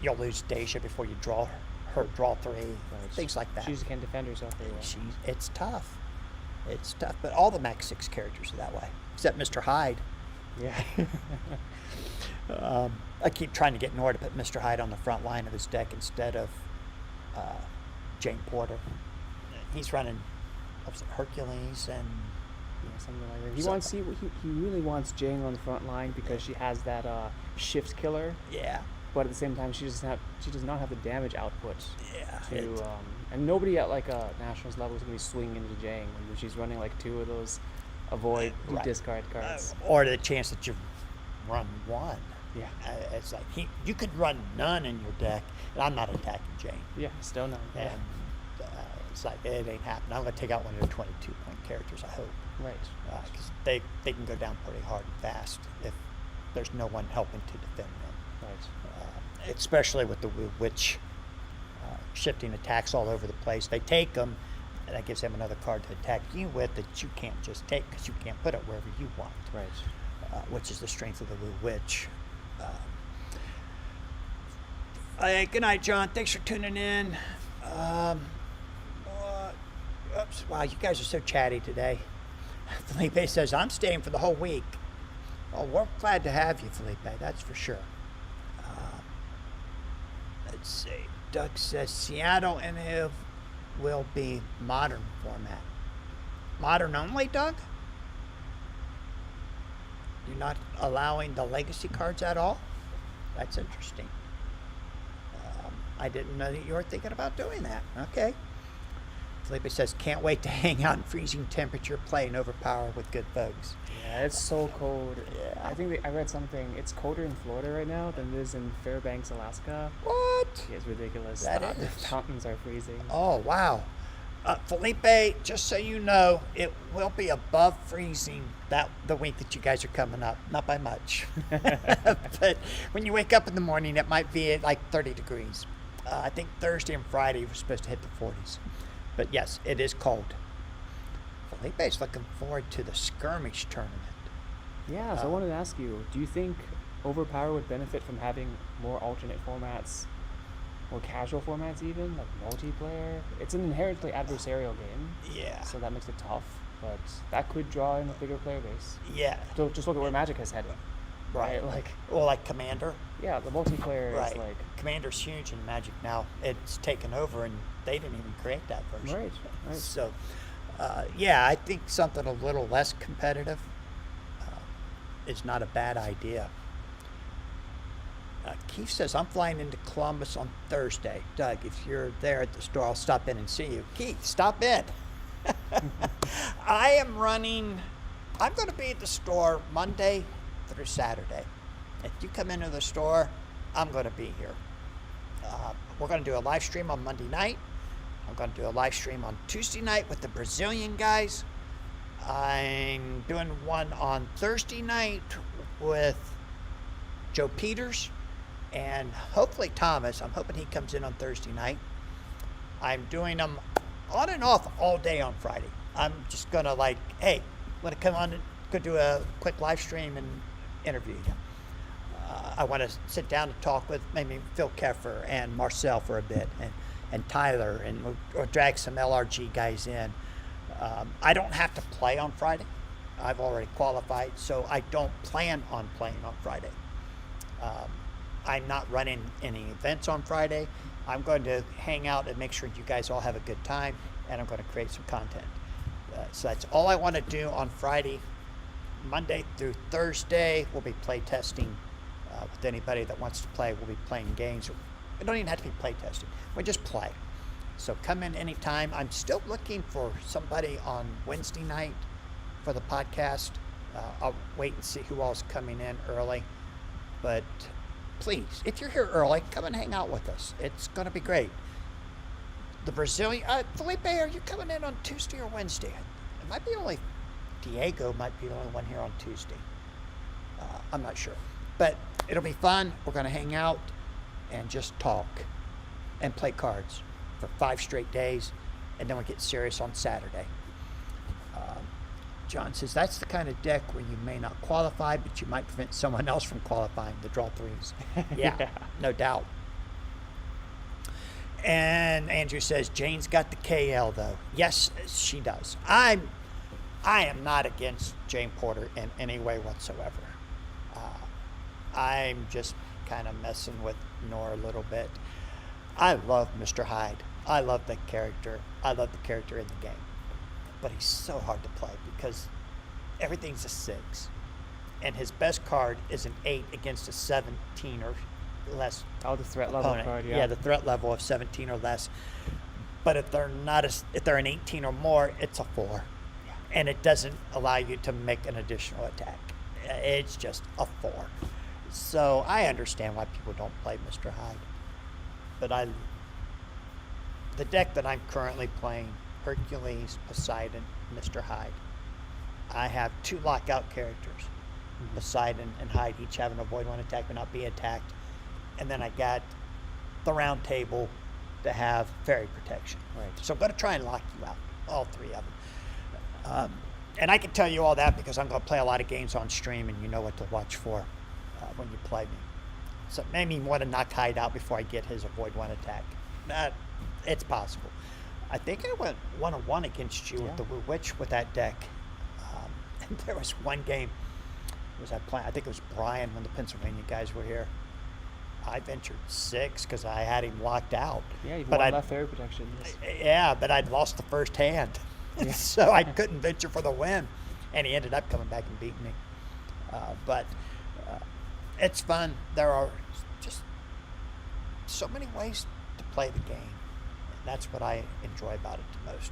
you'll lose Deja before you draw her draw 3, things like that. She can't defend herself very well. It's tough. It's tough, but all the Max 6 characters are that way, except Mr. Hyde. Yeah. I keep trying to get Nora to put Mr. Hyde on the front line of his deck instead of Jane Porter. He's running Hercules and something like that. He really wants Jane on the front line because she has that shift killer. Yeah. But at the same time, she does not have the damage output. Yeah. And nobody at like a nationals level is going to be swinging into Jane when she's running like 2 of those avoid discard cards. Or the chance that you run 1. Yeah. It's like you could run none in your deck, and I'm not attacking Jane. Yeah, still none. And it's like, it ain't happening. I'm going to take out one of your 22-point characters, I hope. Right. Because they can go down pretty hard and fast if there's no one helping to defend them. Right. Especially with the witch shifting attacks all over the place. They take them, and that gives them another card to attack you with that you can't just take because you can't put it wherever you want. Right. Which is the strength of the Woo Witch. Good night, John. Thanks for tuning in. Oops. Wow, you guys are so chatty today. Felipe says, I'm staying for the whole week. Well, we're glad to have you, Felipe. That's for sure. Let's see. Doug says, Seattle NAOL will be modern format. Modern only, Doug? You're not allowing the legacy cards at all? That's interesting. I didn't know that you were thinking about doing that. Okay. Felipe says, can't wait to hang out in freezing temperature, play and overpower with good folks. Yeah, it's so cold. Yeah. I think I read something. It's colder in Florida right now than it is in Fairbanks, Alaska. What? Yeah, it's ridiculous. That The is. mountains are freezing. Oh, wow. Felipe, just so you know, it will be above freezing the week that you guys are coming up. Not by much. But when you wake up in the morning, it might be at like 30 degrees. I think Thursday and Friday we're supposed to hit the 40s. But yes, it is cold. Felipe's looking forward to the skirmish tournament. Yeah, so I wanted to ask you, do you think Overpower would benefit from having more alternate formats, more casual formats even, like multiplayer? It's an inherently adversarial game, Yeah. so that makes it tough, but that could draw in a bigger player base. Yeah. So just look at where Magic has headed. Right. Like, Well, like Commander. yeah, the multiplayer Right. is like... Commander's huge in Magic now. It's taken over, and they didn't even create that version. Right. So, yeah, I think something a little less competitive is not a bad idea. Keith says, I'm flying into Columbus on Thursday. Doug, if you're there at the store, I'll stop in and see you. Keith, stop in. I'm going to be at the store Monday through Saturday. If you come into the store, I'm going to be here. We're going to do a live stream on Monday night. I'm going to do a live stream on Tuesday night with the Brazilian guys. I'm doing one on Thursday night with Joe Peters and hopefully Thomas. I'm hoping he comes in on Thursday night. I'm doing them on and off all day on Friday. I'm just going to hey, want to come on and go do a quick live stream and interview you. I want to sit down and talk with maybe Phil Keffer and Marcel for a bit and Tyler and or drag some LRG guys in. I don't have to play on Friday. I've already qualified, so I don't plan on playing on Friday. I'm not running any events on Friday. I'm going to hang out and make sure you guys all have a good time, and I'm going to create some content. So that's all I want to do on Friday. Monday through Thursday, we'll be play testing with anybody that wants to play. We'll be playing games. We don't even have to be play testing. We just play. So come in anytime. I'm still looking for somebody on Wednesday night for the podcast. I'll wait and see who all's coming in early. But please, if you're here early, come and hang out with us. It's going to be great. The Brazilian... Felipe, are you coming in on Tuesday or Wednesday? It might be only... Diego might be the only one here on Tuesday. I'm not sure. But it'll be fun. We're going to hang out and just talk and play cards for 5 straight days, and then we get serious on Saturday. John says, that's the kind of deck where you may not qualify, but you might prevent someone else from qualifying to draw 3s. Yeah, no doubt. And Andrew says, Jane's got the KL, though. Yes, she does. I am not against Jane Porter in any way whatsoever. I'm just kind of messing with Nora a little bit. I love Mr. Hyde. I love the character. I love the character in the game. But he's so hard to play because everything's a 6. And his best card is an 8 against a 17 or less Oh, the threat level opponent. card, Yeah, the threat level of 17 or less. But if they're if they're an 18 or more, it's a 4. And it doesn't allow you to make an additional attack. It's just a 4. So I understand why people don't play Mr. Hyde. But the deck that I'm currently playing, Hercules, Poseidon, Mr. Hyde, I have 2 lockout characters. Poseidon and Hyde each have an avoid one attack but not be attacked. And then I got the round table to have fairy protection. Right. So I'm going to try and lock you out, all three of them. And I can tell you all that because I'm going to play a lot of games on stream, and you know what to watch for when you play me. So it made me want to knock Hyde out before I get his avoid one attack. It's possible. I think I went 1-1 against you with the Woo Witch with that deck. And there was one game, was I playing? I think it was Brian when the Pennsylvania guys were here. I ventured 6 because I had him locked out. Yeah, you've but won that fairy protection. Yeah, but I'd lost the first hand. Yeah. So I couldn't venture for the win. And he ended up coming back and beating me. But it's fun. There are just so many ways to play the game. And that's what I enjoy about it the most.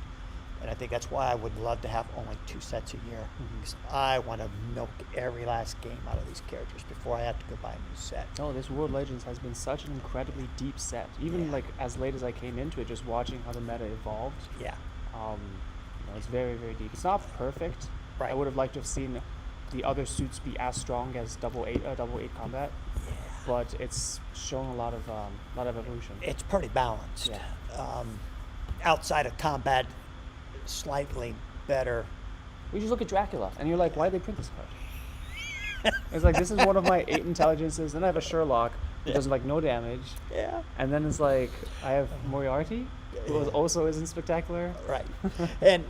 And I think that's why I would love to have only 2 sets a year. Because I want to milk every last game out of these characters before I have to go buy a new set. Oh, this World Legends has been such an incredibly deep set. Even like as late as I came into it, just watching how the meta evolved. Yeah. It's very, very deep. It's not perfect. Right. I would have liked to have seen the other suits be as strong as double eight combat. Yeah. But it's shown a lot of evolution. It's pretty balanced. Yeah. Outside of combat, slightly better. We just look at Dracula, and you're like, why did they print this card? It's like, this is one of my 8 intelligences, then I have a Sherlock who does like no damage. Yeah. And then it's like, I have Moriarty, who also isn't spectacular. Right. And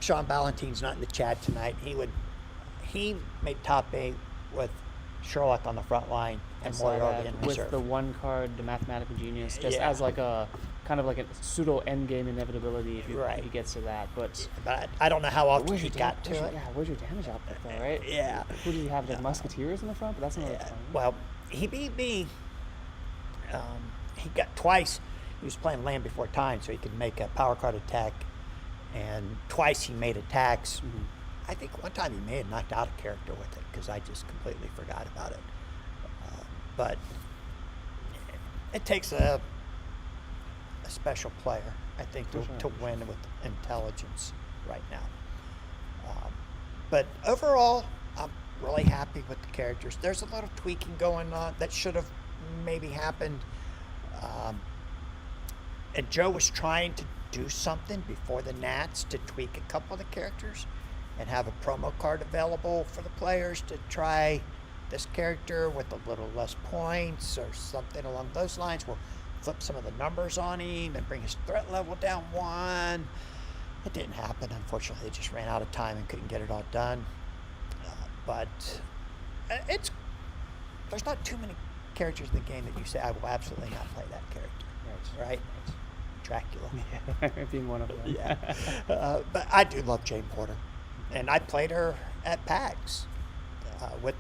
Sean Ballantyne's not in the chat tonight. He made top 8 with Sherlock on the front line and Moriarty in reserve. With the one card, the Mathematical Genius, just Yeah. as like a kind of like a pseudo endgame inevitability if he gets to that. But I don't know how often he got to it. Yeah, where's your damage output though, right? Yeah. Who did he have? Like Musketeers in the front? But that's another time. Well, he beat me. He got twice. He was playing Land Before Time, so he could make a power card attack, and twice he made attacks. I think one time he may have knocked out a character with it because I just completely forgot about it. But it takes a special player, I think, to win with intelligence right now. But overall, I'm really happy with the characters. There's a little tweaking going on that should have maybe happened. And Joe was trying to do something before the Nats to tweak a couple of the characters and have a promo card available for the players to try this character with a little less points or something along those lines. We'll flip some of the numbers on him and bring his threat level down 1. It didn't happen, unfortunately. They just ran out of time and couldn't get it all done. But there's not too many characters in the game that you say, I will absolutely not play that character. Right? Dracula. Yeah, being one of them. Yeah. But I do love Jane Porter. And I played her at PAX with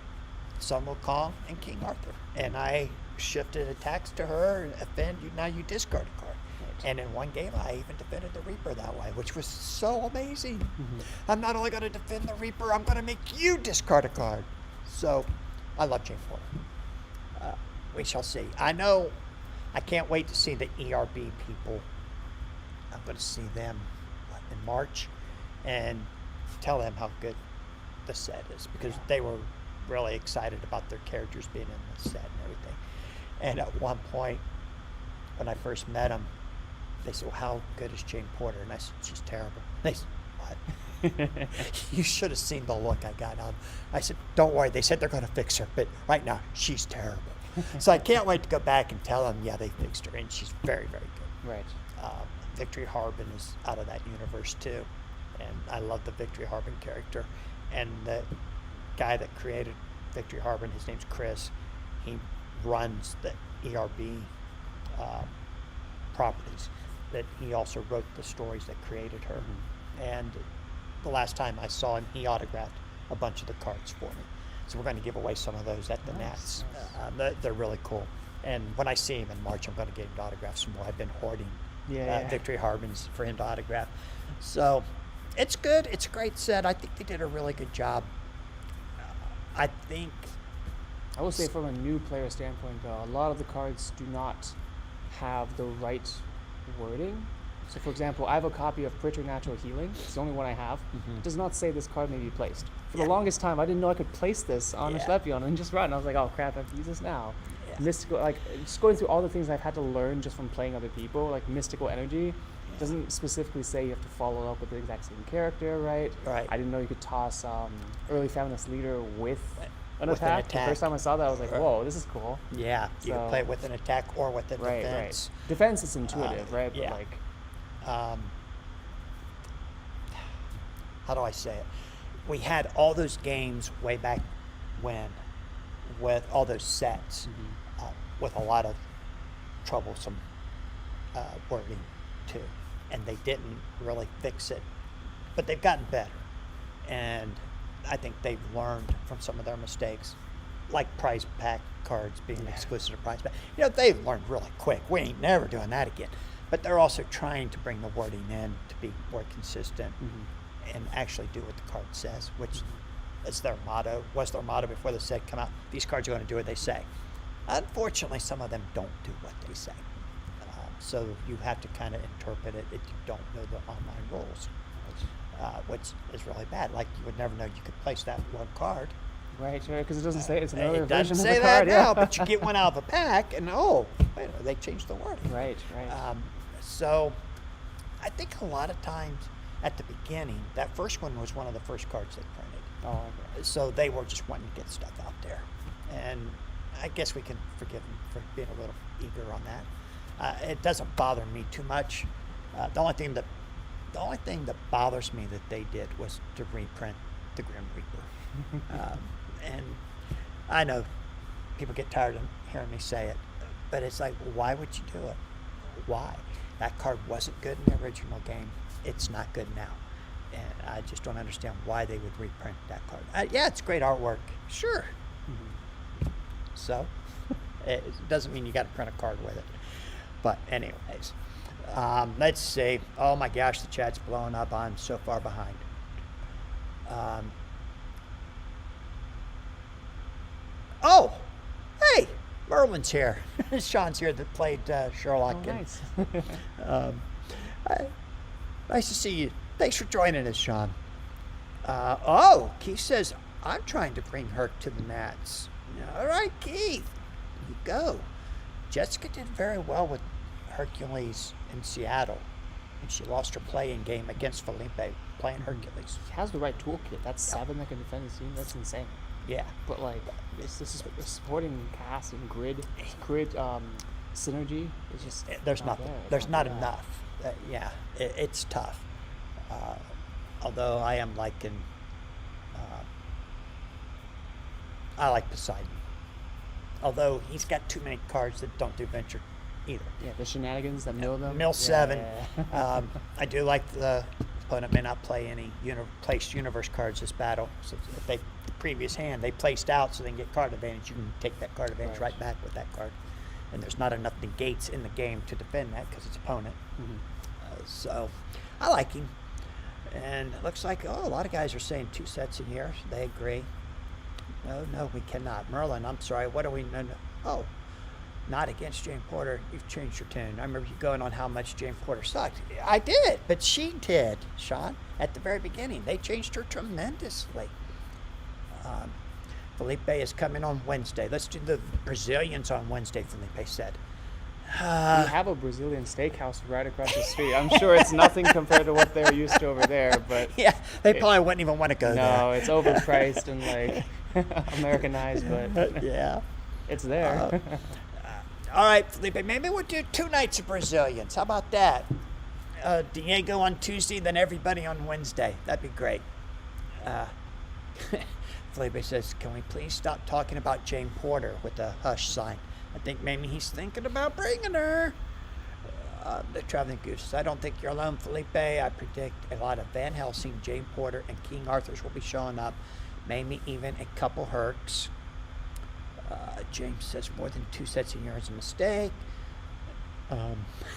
Sun Wukong and King Arthur. And I shifted attacks to her and offend you. Now you discard a card. Right. And in one game, I even defended the Reaper that way, which was so amazing. I'm not only going to defend the Reaper, I'm going to make you discard a card. So I love Jane Porter. We shall see. I can't wait to see the ERB people. I'm going to see them in March and tell them how good the set is because they were really excited about their characters being in the set and everything. And at one point, when I first met them, they said, well, how good is Jane Porter? And I said, she's terrible. They said, what? You should have seen the look I got on. I said, don't worry. They said they're going to fix her, but right now, she's terrible. So I can't wait to go back and tell them, yeah, they fixed her, and she's very, very good. Right. Victory Harbin is out of that universe, too. And I love the Victory Harbin character. And the guy that created Victory Harbin, his name's Chris. He runs the ERB properties. That he also wrote the stories that created her. And the last time I saw him, he autographed a bunch of the cards for me. So we're going to give away some of those at the Nats. They're really cool. And when I see him in March, I'm going to get him to autograph some more. I've been hoarding Victory Harbins for him to autograph. So it's good. It's a great set. I think they did a really good job. I will say from a new player standpoint, though, a lot of the cards do not have the right wording. So, for example, I have a copy of Preternatural Healing. It's the only one I have. It does not say this card may be placed. For the longest time, I didn't know I could place this on a Yeah. Schlepion and just run. I was like, oh crap, I have to use this now. Yeah. Mystical, like just going through all the things I've had to learn just from playing other people, like mystical energy. Doesn't specifically say you have to follow up with the exact same character, right? Right. I didn't know you could toss early feminist leader with an With an attack. The attack. first time I saw that, I was like, Right. whoa, this is cool. Yeah, you can So- play it with an attack or with a Right, defense. right. Defense is intuitive, right? But yeah. like, How do I say it? We had all those games way back when, with all those sets, with a lot of troublesome wording too, and they didn't really fix it, but they've gotten better, and I think they've learned from some of their mistakes, like prize pack cards being exclusive to prize pack. They've learned really quick. We ain't never doing that again. But they're also trying to bring the wording in to be more consistent and actually do what the card says, which is their motto. Was their motto before the set come out? These cards are going to do what they say. Unfortunately, some of them don't do what they say. So you have to kind of interpret it if you don't know the online rules, which is really bad. Like, you would never know you could place that one card. right, because it doesn't say it's another It version doesn't of say the that card. now, Yeah. but you get one out of a pack, and wait, they changed the wording. Right, right. So I think a lot of times at the beginning, that first one was one of the first cards they printed. Oh, okay. So they were just wanting to get stuff out there. And I guess we can forgive them for being a little eager on that. It doesn't bother me too much. The only thing that bothers me that they did was to reprint the Grim Reaper. And I know people get tired of hearing me say it, but it's like, why would you do it? Why? That card wasn't good in the original game. It's not good now. And I just don't understand why they would reprint that card. Yeah, it's great artwork. Sure. So, it doesn't mean you got to print a card with it. But anyways, let's see. Oh my gosh, the chat's blowing up. I'm so far behind. Oh, hey, Merlin's here. Sean's here that played Sherlock. Oh, nice. Nice to see you. Thanks for joining us, Sean. Keith says, I'm trying to bring Herc to the mats. All right, Keith. You go. Jessica did very well with Hercules in Seattle, and she lost her playing game against Felipe playing Hercules. He has the right toolkit. That's 7 that can defend his team. That's insane. Yeah. But like, this is the supporting cast and grid synergy is just There's not nothing. there. It's There's not there. enough. It's tough. Although I am liking, I like Poseidon. Although he's got too many cards that don't do venture either. Yeah, the shenanigans that mill them. Mill Yeah, 7. yeah. I do like the opponent may not play any placed universe cards this battle. So if the previous hand they placed out so they can get card advantage, you can take that card advantage right back with that card. And there's not enough negates in the game to defend that because it's opponent. So I like him. And it looks like, a lot of guys are saying 2 sets in here. They agree. No, we cannot. Merlin, I'm sorry. What do we know? Oh, not against Jane Porter. You've changed your tune. I remember you going on how much Jane Porter sucked. I did, but she did, Sean, at the very beginning. They changed her tremendously. Felipe is coming on Wednesday. Let's do the Brazilians on Wednesday, Felipe said. We have a Brazilian steakhouse right across the street. I'm sure it's nothing compared to what they're used to over there, but Yeah, they probably wouldn't even want to go there. no, it's overpriced and like Americanized, but Yeah. it's there. All right, Felipe, maybe we'll do 2 nights of Brazilians. How about that? Diego on Tuesday, then everybody on Wednesday. That'd be great. Felipe says, can we please stop talking about Jane Porter with the hush sign? I think maybe he's thinking about bringing her. The Traveling Goose says, I don't think you're alone, Felipe. I predict a lot of Van Helsing, Jane Porter, and King Arthurs will be showing up. Maybe even a couple Hercs. James says more than 2 sets a year is a mistake.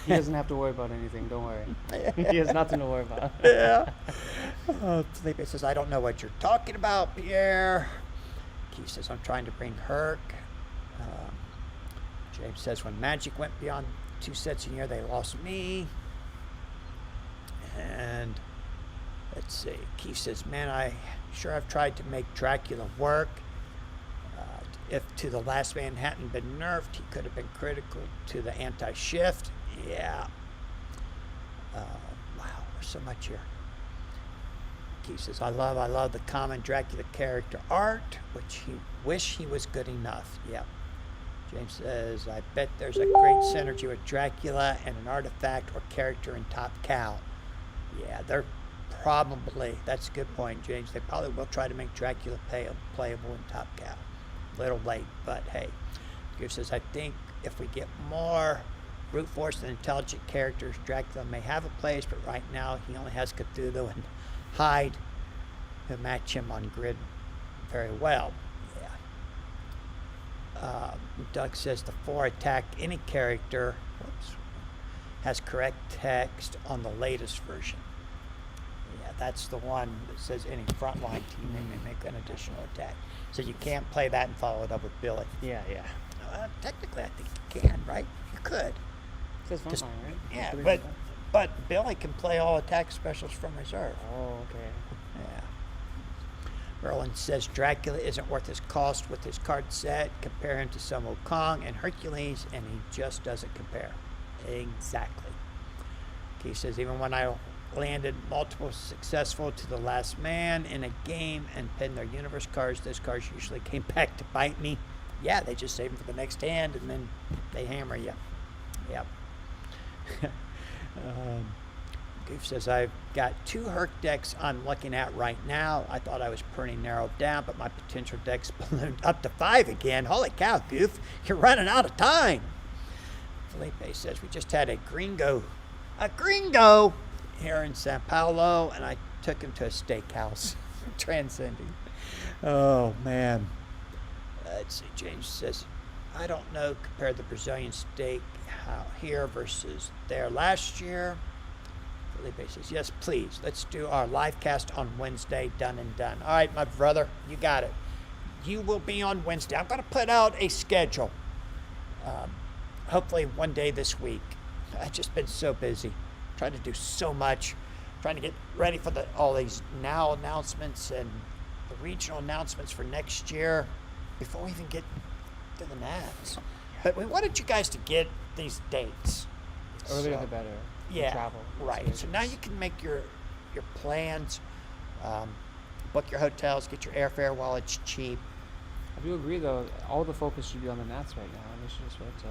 He doesn't have to worry about anything. Don't worry. He has nothing to worry about. Yeah. Felipe says, I don't know what you're talking about, Pierre. Keith says, I'm trying to bring Herc. James says, when Magic went beyond 2 sets a year, they lost me. And let's see. Keith says, man, I sure I've tried to make Dracula work. If To the Last Man hadn't been nerfed, he could have been critical to the anti-shift. Yeah. Wow, there's so much here. He says, I love the common Dracula character art, which he wish he was good enough. Yep. James says, I bet there's a great synergy with Dracula and an artifact or character in Top Cow. Yeah, they're probably, that's a good point, James. They probably will try to make Dracula playable in Top Cow. Little late, but hey. Goose says, I think if we get more brute force and intelligent characters, Dracula may have a place, but right now he only has Cthulhu and Hyde who match him on grid very well. Yeah. Doug says the 4 attack any character has correct text on the latest version. Yeah, that's the one that says any frontline team may make an additional attack. So you can't play that and follow it up with Billy. Yeah. Technically, I think you can, right? You could. It says frontline, right? Yeah, but Billy can play all attack specials from reserve. Oh, okay. Yeah. Merlin says Dracula isn't worth his cost with his card set. Compare him to Sun Wukong and Hercules, and he just doesn't compare. Exactly. He says even when I landed multiple successful To the Last Man in a game and pinned their universe cards, those cards usually came back to bite me. Yeah, they just save them for the next hand and then they hammer you. Yep. Goof says I've got 2 Herc decks I'm looking at right now. I thought I was pretty narrowed down, but my potential decks ballooned up to 5 again. Holy cow, Goof, you're running out of time. Felipe says we just had a gringo here in Sao Paulo, and I took him to a steakhouse. Transcending. Oh, man. Let's see. James says, I don't know, compare the Brazilian steak here versus there last year. Felipe says, yes, please. Let's do our live cast on Wednesday. Done and done. All right, my brother, you got it. You will be on Wednesday. I'm going to put out a schedule. Hopefully one day this week. I've just been so busy. Trying to do so much. Trying to get ready for all these NAOL announcements and the regional announcements for next year before we even get to the Nats. But we wanted you guys to get these dates. Earlier the better. Yeah, travel. right. So now you can make your plans, book your hotels, get your airfare while it's cheap. I do agree, though. All the focus should be on the Nats right now. They should just wait till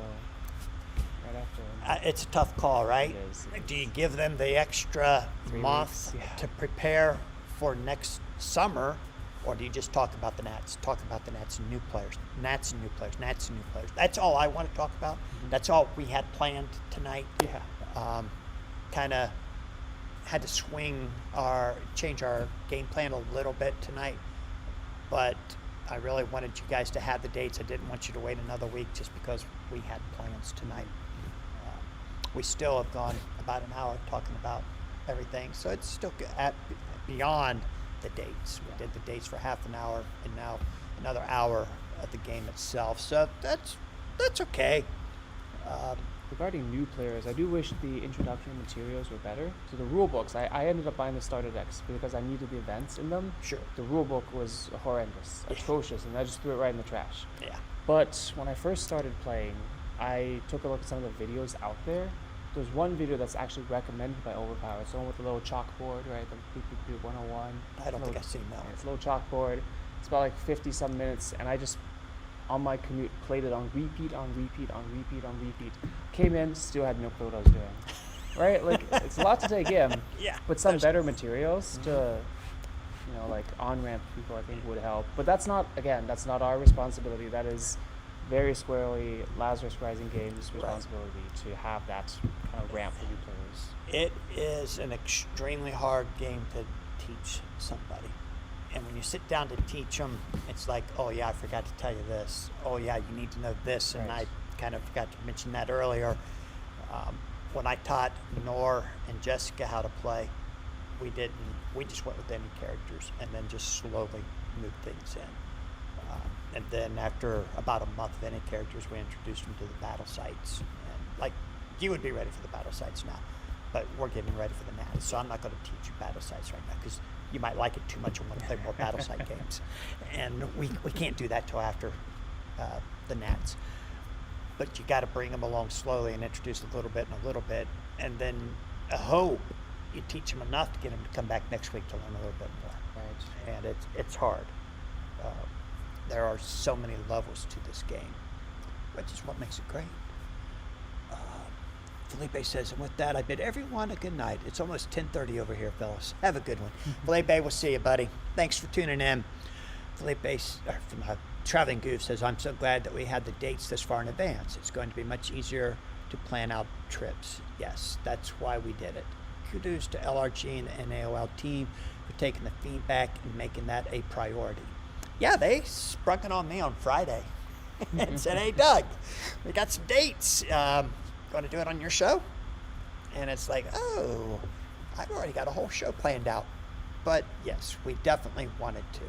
right after. It's a tough call, right? It is. Do you give them the extra 3 month weeks, yeah. to prepare for next summer, or do you just talk about the Nats? Talk about the Nats and new players, Nats and new players, Nats and new players. That's all I want to talk about. Mm-hmm. That's all we had planned tonight. Yeah. Kind of had to change our game plan a little bit tonight, but I really wanted you guys to have the dates. I didn't want you to wait another week just because we had plans tonight. We still have gone about an hour talking about everything, so it's still beyond the dates. We did the dates for half an hour, and now another hour of the game itself. So that's okay. Regarding new players, I do wish the introductory materials were better. So the rule books, I ended up buying the starter decks because I needed the events in them. Sure. The rule book was horrendous, atrocious, and I just threw it right in the trash. Yeah. But when I first started playing, I took a look at some of the videos out there. There's one video that's actually recommended by Overpower. It's the one with the little chalkboard, right? The 101. I don't think I've seen that one. It's a little chalkboard. It's about like 50-some minutes, and I just, on my commute, played it on repeat. Came in, still had no clue what I was doing. Right? Like, it's a lot to take in. Yeah. But some better materials to, like on-ramp people, I think would help. But that's not our responsibility. That is very squarely Lazarus Rising Games' responsibility to have that kind of ramp for new players. It is an extremely hard game to teach somebody. And when you sit down to teach them, it's like, oh yeah, I forgot to tell you this. Oh yeah, you need to know this. And Right. I kind of forgot to mention that earlier. When I taught Nor and Jessica how to play, we just went with any characters and then just slowly moved things in. And then after about a month of any characters, we introduced them to the battle sites. And like, you would be ready for the battle sites now, but we're getting ready for the Nats. So I'm not going to teach you battle sites right now because you might like it too much and want to play more battle site games. And we can't do that till after the Nats. But you got to bring them along slowly and introduce a little bit and a little bit. And then I hope you teach them enough to get them to come back next week to learn a little bit more. Right. And it's hard. There are so many levels to this game, which is what makes it great. Felipe says, and with that, I bid everyone a good night. It's almost 10:30 over here, fellas. Have a good one. Felipe, we'll see you, buddy. Thanks for tuning in. Felipe from Traveling Goof says, I'm so glad that we had the dates this far in advance. It's going to be much easier to plan out trips. Yes, that's why we did it. Kudos to LRG and the NAOL team for taking the feedback and making that a priority. Yeah, they sprung it on me on Friday and said, hey, Doug, we got some dates. Going to do it on your show? And it's like, oh, I've already got a whole show planned out. But yes, we definitely wanted to.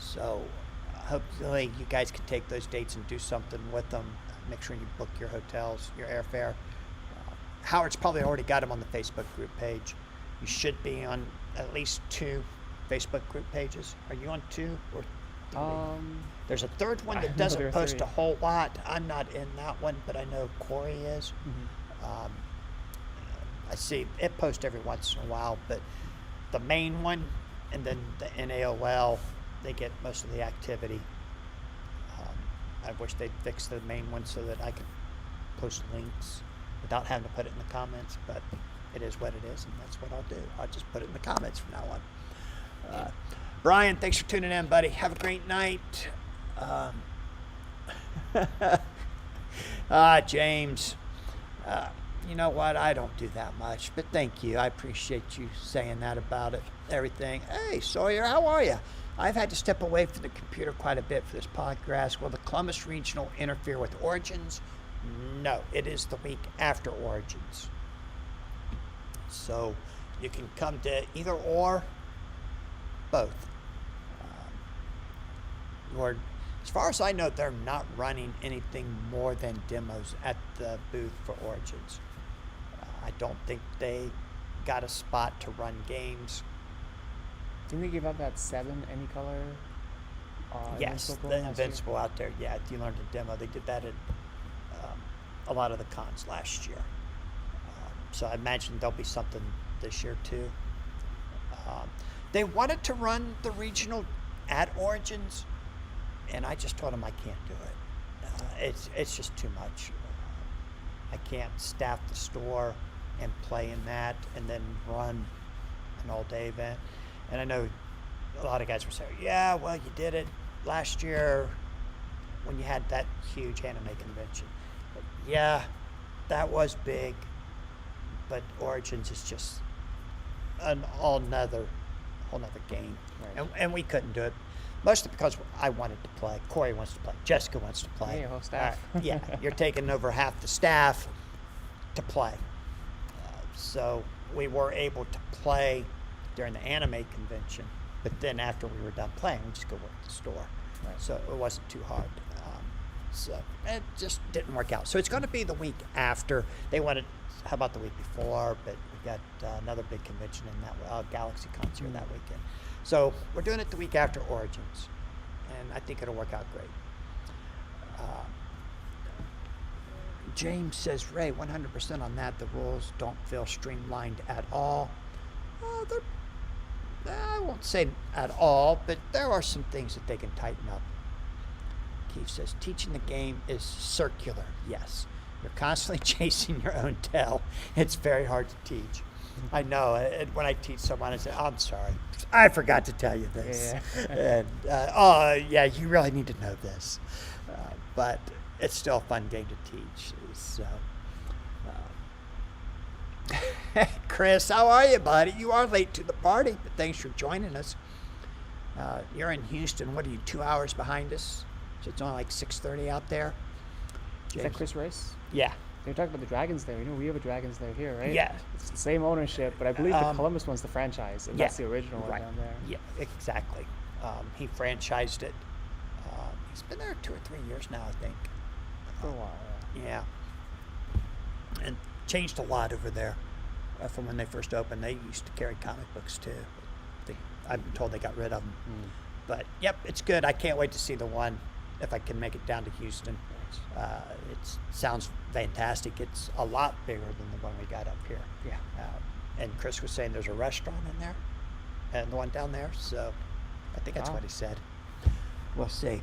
So hopefully you guys can take those dates and do something with them. Make sure you book your hotels, your airfare. Howard's probably already got them on the Facebook group page. You should be on at least 2 Facebook group pages. Are you on 2 or 3? There's a third one that doesn't post a whole lot. I'm not in that one, but I know Corey is. Mm-hmm. I see it posts every once in a while, but the main one and then the NAOL, they get most of the activity. I wish they'd fix the main one so that I could post links without having to put it in the comments, but it is what it is, and that's what I'll do. I'll just put it in the comments from now on. Brian, thanks for tuning in, buddy. Have a great night. James, you know what? I don't do that much, but thank you. I appreciate you saying that about it. Everything. Hey, Sawyer, how are you? I've had to step away from the computer quite a bit for this podcast. Will the Columbus Regional interfere with Origins? No, it is the week after Origins. So you can come to either or both. Or as far as I know, they're not running anything more than demos at the booth for Origins. I don't think they got a spot to run games. Didn't they give out that 7 any color? Yes, the Invincible out there. Yeah, you learned a demo. They did that at a lot of the cons last year. So I imagine there'll be something this year too. They wanted to run the regional at Origins, and I just told them I can't do it. It's just too much. I can't staff the store and play in that and then run an all-day event. And I know a lot of guys were saying, yeah, well, you did it last year when you had that huge anime convention. But yeah, that was big, but Origins is just an whole nother game. Right. And we couldn't do it. Mostly because I wanted to play. Corey wants to play. Jessica wants to play. Yeah, whole staff. Yeah, you're taking over half the staff to play. So we were able to play during the anime convention, but then after we were done playing, we just go work the store. Right. So it wasn't too hard. So it just didn't work out. So it's going to be the week after. They wanted, how about the week before? But we got another big convention in that Galaxy Con's here that weekend. So we're doing it the week after Origins, and I think it'll work out great. James says, Ray, 100% on that. The rules don't feel streamlined at all. I won't say at all, but there are some things that they can tighten up. Keith says, teaching the game is circular. Yes. You're constantly chasing your own tail. It's very hard to teach. I know. And when I teach someone, I say, I'm sorry. I forgot to tell you this. Yeah. And, yeah, you really need to know this. But it's still a fun game to teach. So, Chris, how are you, buddy? You are late to the party, but thanks for joining us. You're in Houston. What are you, 2 hours behind us? So it's only like 6:30 out there. James. Is that Chris Rice? Yeah. They were talking about the Dragons there. You know, we have a Dragons there here, right? Yeah. It's the same ownership, but I believe the Columbus one's the franchise, and that's the original one down there. Yeah, exactly. He franchised it. He's been there 2 or 3 years now, I think. For a while, yeah. And changed a lot over there from when they first opened. They used to carry comic books too. I'm told they got rid of them. But yep, it's good. I can't wait to see the one if I can make it down to Houston. It sounds fantastic. It's a lot bigger than the one we got up here. Yeah. And Chris was saying there's a restaurant in there, and the one down there. So I think that's Wow. what he said. We'll see.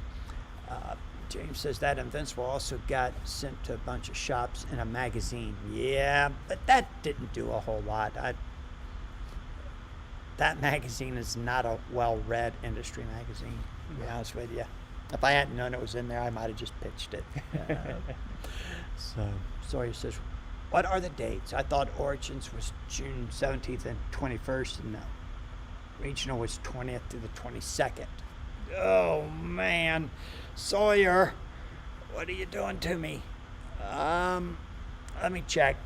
James says that Invincible also got sent to a bunch of shops in a magazine. Yeah, but that didn't do a whole lot. That magazine is not a well-read industry magazine, to be honest with you. If I hadn't known it was in there, I might have just pitched it. So Sawyer says, what are the dates? I thought Origins was June 17th and 21st, and Regional was 20th through the 22nd. Oh, man. Sawyer, what are you doing to me? Let me check.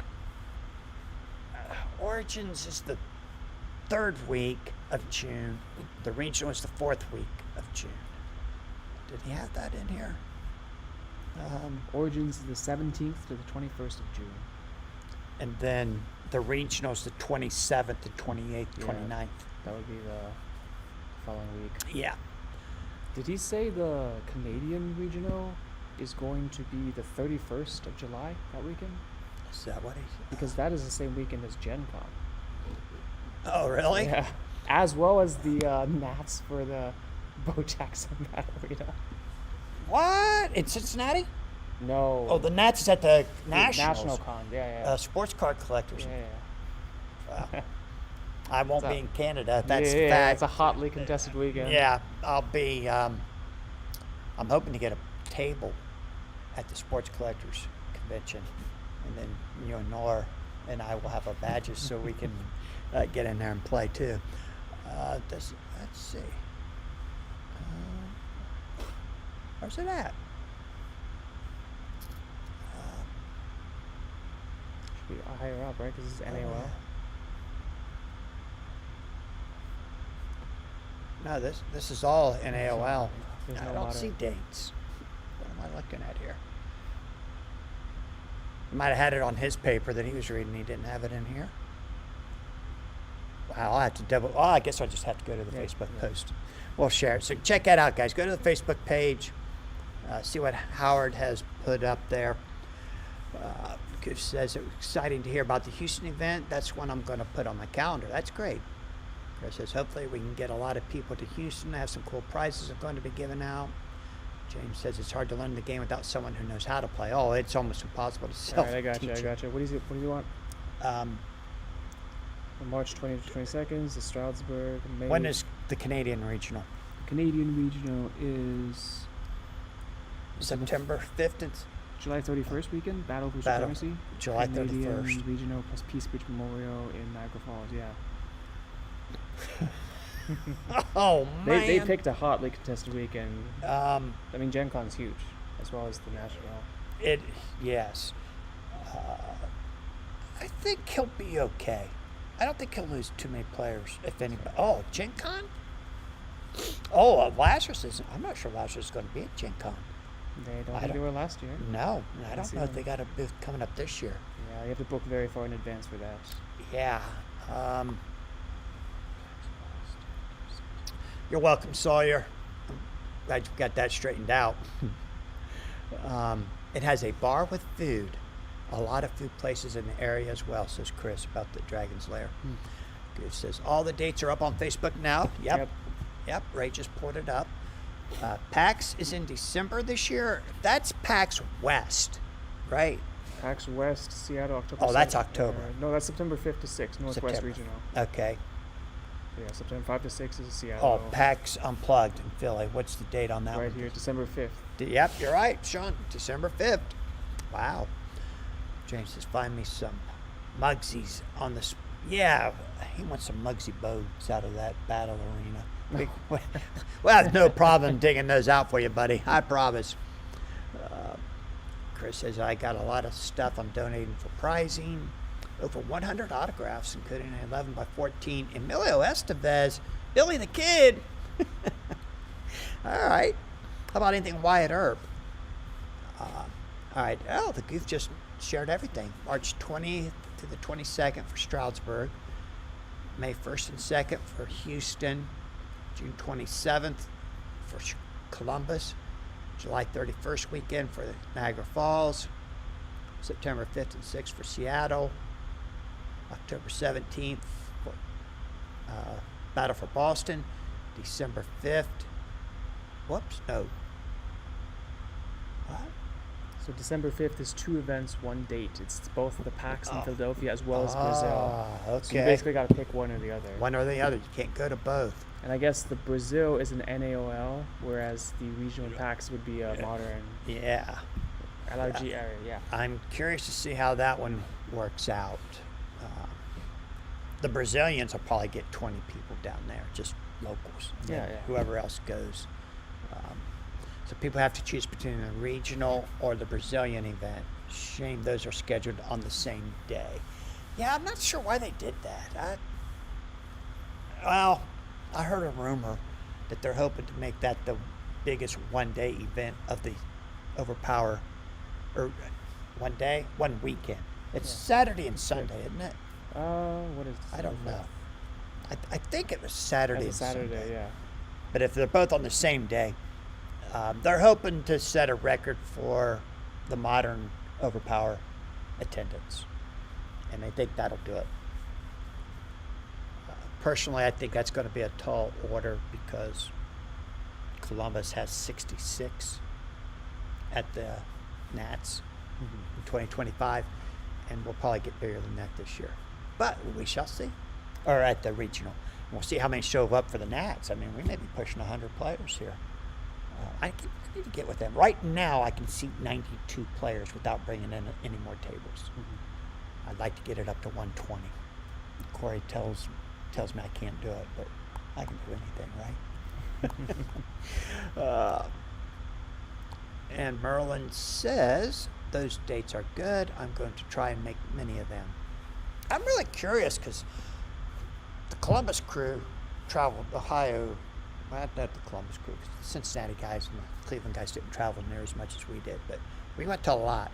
Origins is the 3rd week of June. The Regional is the 4th week of June. Did he have that in here? Origins is the 17th to the 21st of June. And then the Regional is the 27th to 28th, Yeah. 29th. That would be the following week. Yeah. Did he say the Canadian Regional is going to be the 31st of July that weekend? Is that what he said? Because that is the same weekend as Gen Con. Oh, really? Yeah. As well as the Nats for the Bo Jackson Battle Arena. What? In Cincinnati? No. Oh, the Nats is at the The Nationals. National Con. Yeah. Sports card collectors. Yeah. Wow. I won't So- be in Canada. That's yeah, fact. it's a hotly contested weekend. Yeah, I'll be. I'm hoping to get a table at the Sports Collectors Convention, and then you and Nora and I will have our badges so we can get in there and play too. Let's see. Where's it at? Should be higher up, right? Because this is NAOL. No, this is all in AOL. There's I no don't lot of- see dates. What am I looking at here? He might have had it on his paper that he was reading. He didn't have it in here. Wow, I'll have to double. Oh, I guess I'll just have to go to the Yeah, Facebook yeah. post. We'll share it. So check that out, guys. Go to the Facebook page. See what Howard has put up there. Goof says it was exciting to hear about the Houston event. That's one I'm going to put on my calendar. That's great. Chris says hopefully we can get a lot of people to Houston. Have some cool prizes are going to be given out. James says it's hard to learn the game without someone who knows how to play. Oh, it's almost impossible to All self-teach. right, I got you. What do you want? Um, On March 20th to 22nd, the Stroudsburg. May. when is the Canadian Regional? Canadian Regional is September 5th and July 31st weekend. Battle for Battle. Supremacy. July Canadian 31st. Regional plus Peace Bridge Memorial in Niagara Falls. Yeah. Oh, man. They picked a hotly contested weekend. I I mean, Gen Con's huge, as well as the national. Yes. I think he'll be okay. I don't think he'll lose too many players, if anybody. Oh, Gen Con? Oh, Lazarus isn't. I'm not sure Lazarus is going to be at Gen Con. They don't I think they don't- were last year. No, I don't see know if them. they got a booth coming up this year. Yeah, you have to book very far in advance for that. Yeah. You're welcome, Sawyer. I'm glad you got that straightened out. It has a bar with food. A lot of food places in the area as well, says Chris about the Dragon's Lair. Good says all the dates are up on Facebook now. Yep. Ray just pulled it up. PAX is in December this year. That's PAX West, right? PAX West, Seattle, October. Oh, that's 7th. October. No, that's September 5th to 6th, Northwest September. Regional. Okay. Yeah, September 5 to 6 is Seattle. Oh, PAX Unplugged in Philly. What's the date on that right one? here, December 5th. Yep, you're right, Sean. December 5th. Wow. James says, find me some Mugsies on this. Yeah, he wants some Mugsy boats out of that battle arena. We'll have no problem digging those out for you, buddy. I promise. Chris says, I got a lot of stuff I'm donating for prizing. Over 100 autographs, including an 11 by 14. Emilio Estevez, Billy the Kid. All right. How about anything Wyatt Earp? All right. Oh, the Goof just shared everything. March 20th to the 22nd for Stroudsburg. May 1st and 2nd for Houston. June 27th for Columbus, July 31st weekend for Niagara Falls, September 5th and 6th for Seattle, October 17th for Battle for Boston, December 5th. Whoops, no. What? So December 5th is 2 events, 1 date. It's both the PAX in Philadelphia as well as Brazil. Okay. So you basically got to pick one or the other. One or the other. You can't go to both. And I guess the Brazil is an NAOL, whereas the regional PAX would be a modern Yeah. LRG area. Yeah. I'm curious to see how that one works out. The Brazilians will probably get 20 people down there, just locals. And Yeah, then yeah. Whoever else goes. So people have to choose between the regional or the Brazilian event. Shame those are scheduled on the same day. Yeah, I'm not sure why they did that. I heard a rumor that they're hoping to make that the biggest one-day event of the Overpower, or one weekend. It's Saturday and Sunday, isn't it? What is? I don't know. I think it was Saturday and Saturday, Sunday. yeah. But if they're both on the same day, they're hoping to set a record for the modern Overpower attendance. And I think that'll do it. Personally, I think that's going to be a tall order because Columbus has 66 at the Nats in 2025, and we'll probably get bigger than that this year. But we shall see. Or at the regional. We'll see how many show up for the Nats. I mean, we may be pushing 100 players here. I need to get with them. Right now, I can seat 92 players without bringing in any more tables. I'd like to get it up to 120. Corey tells me I can't do it, but I can do anything, right? And Merlin says those dates are good. I'm going to try and make many of them. I'm really curious because the Columbus crew traveled Ohio. Well, not the Columbus crew. The Cincinnati guys and the Cleveland guys didn't travel near as much as we did, but we went to a lot.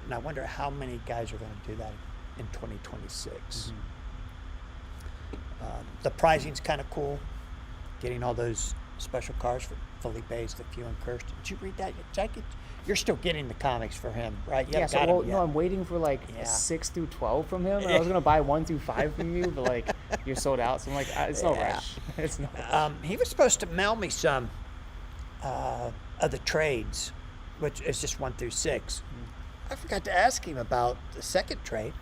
And I wonder how many guys are going to do that in 2026. The pricing's kind of cool. Getting all those special cars for Felipe's, the Few and Kirsten. Did you read that? You're still getting the comics for him, right? You Yeah, haven't got so him yet. I'm waiting for like Yeah. 6 through 12 from him. And I was gonna buy 1 through 5 from you, but like you're sold out. So I'm like, it's no Yeah. rush. It's no. He was supposed to mail me some of the trades, which is just 1 through 6. I forgot to ask him about the second trade.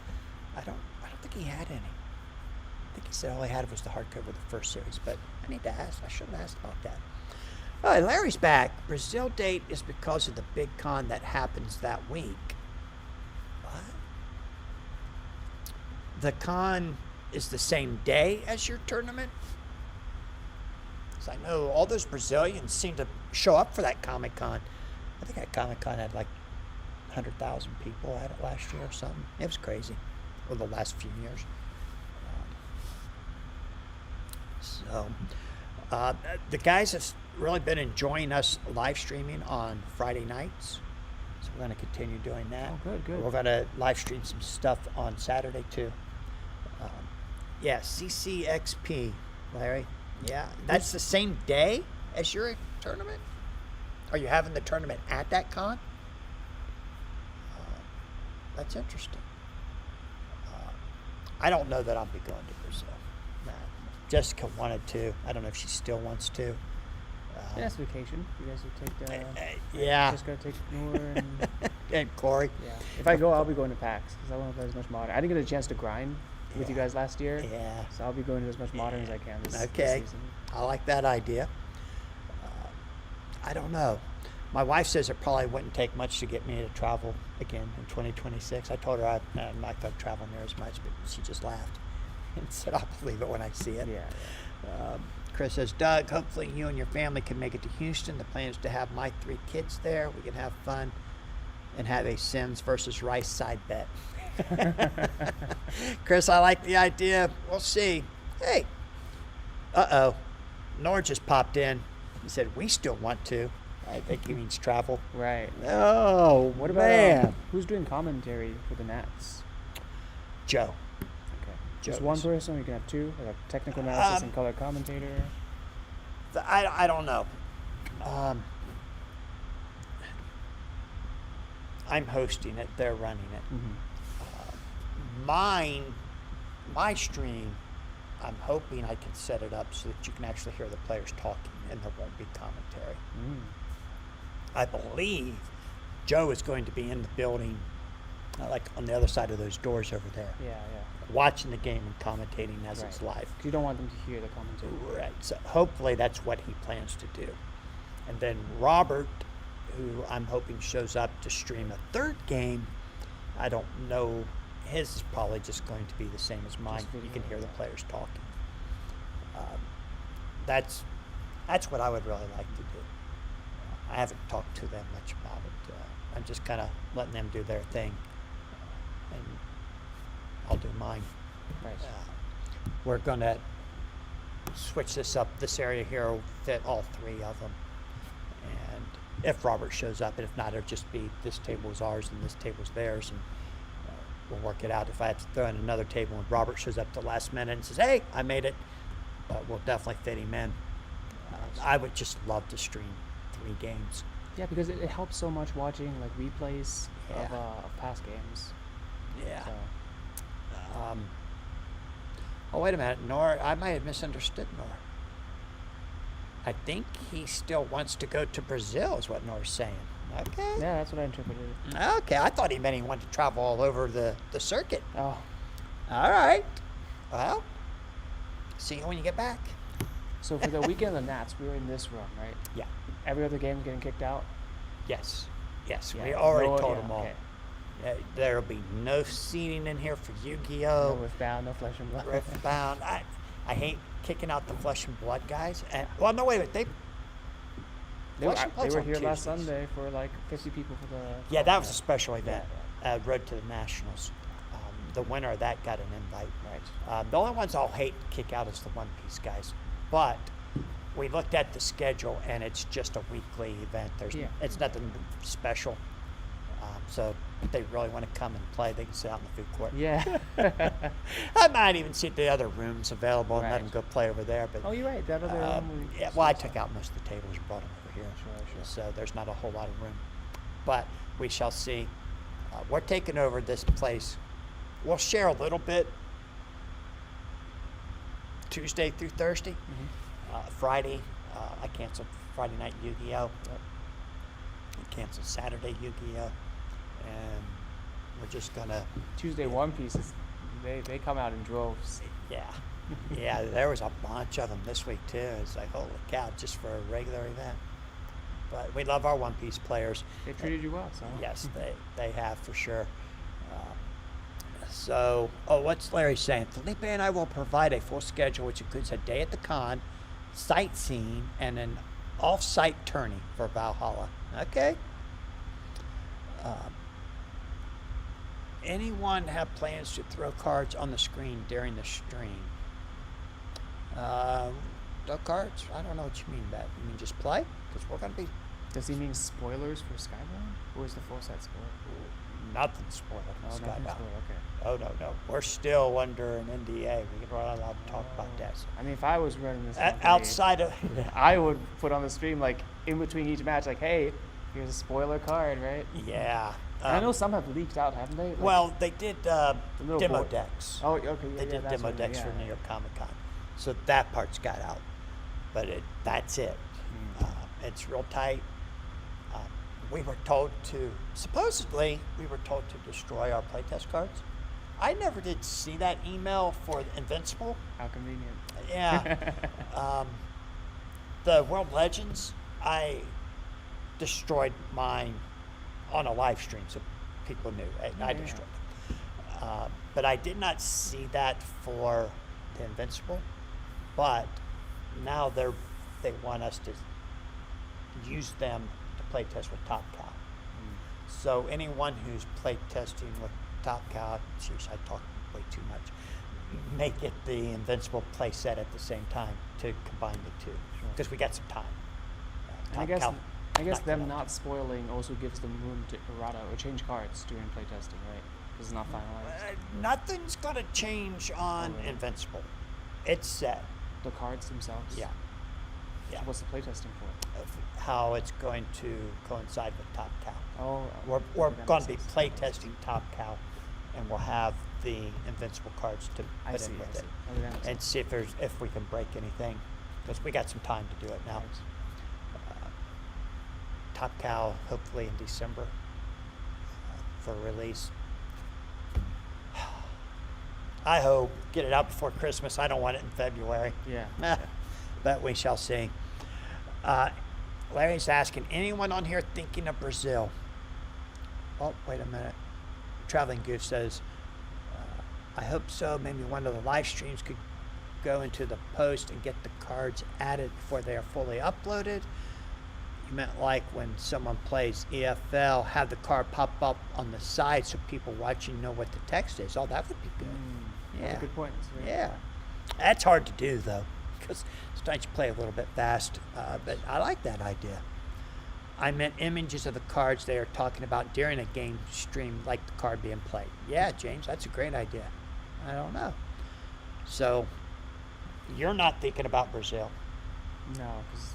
I don't think he had any. I think he said all he had was the hardcover of the first series, but I need to ask. I should have asked about that. All right, Larry's back. Brazil date is because of the big con that happens that week. What? The con is the same day as your tournament? Because I know all those Brazilians seem to show up for that Comic Con. I think that Comic Con had like 100,000 people at it last year or something. It was crazy. Or the last few years. The guys have really been enjoying us live streaming on Friday nights. So we're going to continue doing that. Oh, good. We're going to live stream some stuff on Saturday too. Yeah, CCXP, Larry. Yeah, that's the same day as your tournament? Are you having the tournament at that con? That's interesting. I don't know that I'll be going to Brazil. Nah. Jessica wanted to. I don't know if she still wants to. Yeah, it's vacation. You guys will take. Yeah. Just gotta take Noor and. And Corey. Yeah. If I go, I'll be going to PAX because I want to play as much modern. I didn't get a chance to grind with you guys last year. Yeah. So I'll be going to as much modern as I can this Okay. season. I like that idea. I don't know. My wife says it probably wouldn't take much to get me to travel again in 2026. I told her I'm not going to travel near as much, but she just laughed and said, I'll believe it when I see it. Yeah. Chris says, Doug, hopefully you and your family can make it to Houston. The plan is to have my 3 kids there. We can have fun and have a Sims versus Rice side bet. Chris, I like the idea. We'll see. Hey. Nor just popped in. He said, we still want to. I think he means travel. Right. Oh, What about man. who's doing commentary for the Nats? Joe. Okay. Joe Just one is- person, or you can have 2, like a technical analysis and color commentator. I don't know. I'm hosting it. They're running it. My stream, I'm hoping I can set it up so that you can actually hear the players talking and there won't be commentary. I believe Joe is going to be in the building, like on the other side of those doors over there, Yeah. watching the game and commentating as it's live. 'Cause you don't want them to hear the commentary. Right. So hopefully that's what he plans to do. And then Robert, who I'm hoping shows up to stream a third game, I don't know. His is probably just going to be the same as mine. You can hear the players talking. That's what I would really like to do. I haven't talked to them much about it. I'm just kind of letting them do their thing, and I'll do mine. Right. We're going to switch this up. This area here will fit all three of them. And if Robert shows up, and if not, it'll just be this table is ours and this table's theirs, and we'll work it out. If I have to throw in another table and Robert shows up at the last minute and says, hey, I made it, we'll definitely fit him in. I would just love to stream 3 games. Yeah, because it helps so much watching like replays Yeah. of past games. Yeah. So, Oh, wait a minute. Nor, I might have misunderstood Nor. I think he still wants to go to Brazil, is what Nor's saying. Okay. yeah, that's what I interpreted. Okay, I thought he meant he wanted to travel all over the circuit. Oh, All right. Well, see you when you get back. so for the weekend of the Nats, we were in this room, right? Yeah. Every other game's getting kicked out. Yes. Yes, Yeah, we already no- told yeah, them all. okay. There'll be no seating in here for No Yu-Gi-Oh! Riftbound, no Flesh and Blood. Riftbound. I hate kicking out the Flesh and Blood guys. And well, no, wait a minute. They were, Flesh and they Blood's were on here last Tuesdays. Sunday for like 50 people for the. Yeah, that was a special event. Yeah, Road to the Nationals. The winner of that got an invite. Right. The only ones I'll hate to kick out is the One Piece guys. But we looked at the schedule, and it's just a weekly event. Yeah. It's nothing special. So if they really want to come and play, they can sit out in the food court. Yeah. I might even see the other rooms available and let Right. them go play over there. But Oh, you're right. That other room. yeah, well, I took out most of the tables and brought them over here. Sure. So there's not a whole lot of room. But we shall see. We're taking over this place. We'll share a little bit Tuesday through Thursday. Friday, I canceled Friday night Yu-Gi-Oh! I canceled Saturday Yu-Gi-Oh! And we're just going to, Tuesday One Pieces, they come out in droves. yeah. Yeah, there was a bunch of them this week too. It's like, holy cow, just for a regular event. But we love our One Piece players. They treated you well, so. Yes, they have for sure. So, what's Larry saying? Felipe and I will provide a full schedule, which includes a day at the con, sightseeing, and an off-site tourney for Valhalla. Okay. Anyone have plans to throw cards on the screen during the stream? Throw cards? I don't know what you mean by that. You mean just play? Because we're going to be Does he mean spoilers for Skybound? Or is the full set spoiler? nothing spoiled. Oh, nothing Skybound. spoiler, okay. Oh, no. We're still under an NDA. We're not allowed to talk about that. So, I mean, if I was running this company, outside of... I would put on the stream, like, in between each match, like, hey, here's a spoiler card, right? Yeah. And I know some have leaked out, haven't they? Like, Well, they did little demo board- decks. Oh, okay. Yeah, They did that's demo what it decks is, for yeah, New yeah. York Comic Con. So that part's got out. But that's it. It's real tight. We were told to, supposedly, we were told to destroy our playtest cards. I never did see that email for Invincible. How convenient. Yeah. The World Legends, I destroyed mine on a live stream, so people knew. I Yeah. destroyed them. But I did not see that for the Invincible. But now they want us to use them to play test with Top Cow. So anyone who's play testing with Top Cow, jeez, I talk way too much, make it the Invincible play set at the same time to combine the two. Sure. Because we got some time. And I Top guess, Cow, I guess not them gonna- not spoiling also gives them room to errata or change cards during playtesting, right? Because it's not finalized. Nothing's going to change on Oh, really? Invincible. It's set. The cards themselves? Yeah. Yeah. What's the playtesting for? of how it's going to coincide with Top Cow. Oh, We're okay, that going to makes be sense. play testing Top Cow, and we'll have the Invincible cards to I put see. in with I it, see. Okay, that makes and sense. see if we can break anything, because we got some time to do it now. Right. Top Cow hopefully in December for release. I hope get it out before Christmas. I don't want it in February. Yeah. But we shall see. Larry's asking, anyone on here thinking of Brazil? Oh, wait a minute. Traveling Goose says, I hope so. Maybe one of the live streams could go into the post and get the cards added before they are fully uploaded. You meant like when someone plays EFL, have the card pop up on the side so people watching know what the text is. Oh, that would be good. That's a good point. That's very Yeah. good. That's hard to do, though, because sometimes you play a little bit fast, but I like that idea. I meant images of the cards they are talking about during a game stream, like the card being played. Yeah, James, that's a great idea. I don't know. So, you're not thinking about Brazil. No, because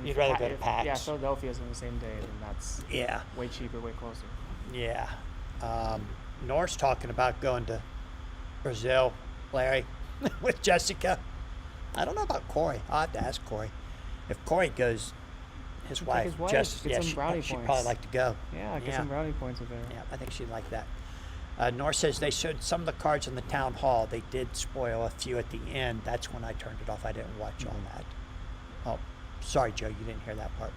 You'd rather go to PAX. Yeah, Philadelphia's on the same day, then that's Yeah, way cheaper, way closer. yeah. Nor's talking about going to Brazil, Larry, with Jessica. I don't know about Corey. I'll have to ask Corey. If Corey goes, his Take wife, his wife, Jessica, get yeah, some brownie she'd points. probably like to go. Yeah, get Yeah. some brownie points with her. Yeah, I think she'd like that. Nor says they showed some of the cards in the town hall. They did spoil a few at the end. That's when I turned it off. I didn't watch all that. Oh, sorry, Joe, you didn't hear that part.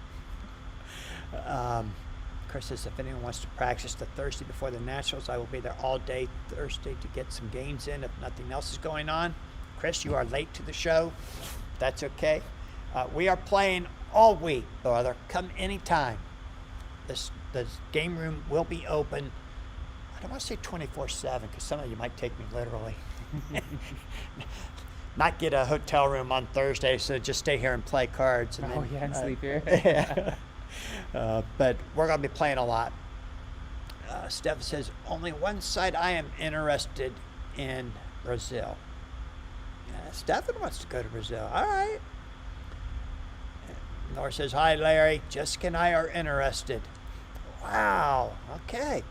Chris says, if anyone wants to practice the Thursday before the Nationals, I will be there all day Thursday to get some games in if nothing else is going on. Chris, you are late to the show. That's okay. We are playing all week, brother. Come anytime. The game room will be open. I don't want to say 24/7 because some of you might take me literally. Not get a hotel room on Thursday, so just stay here and play cards. And Oh, then, yeah, and sleep here. Yeah. But we're going to be playing a lot. Steph says, only one side I am interested in Brazil. Stefan wants to go to Brazil. All right. Nora says, hi, Larry. Jessica and I are interested. Wow. Okay.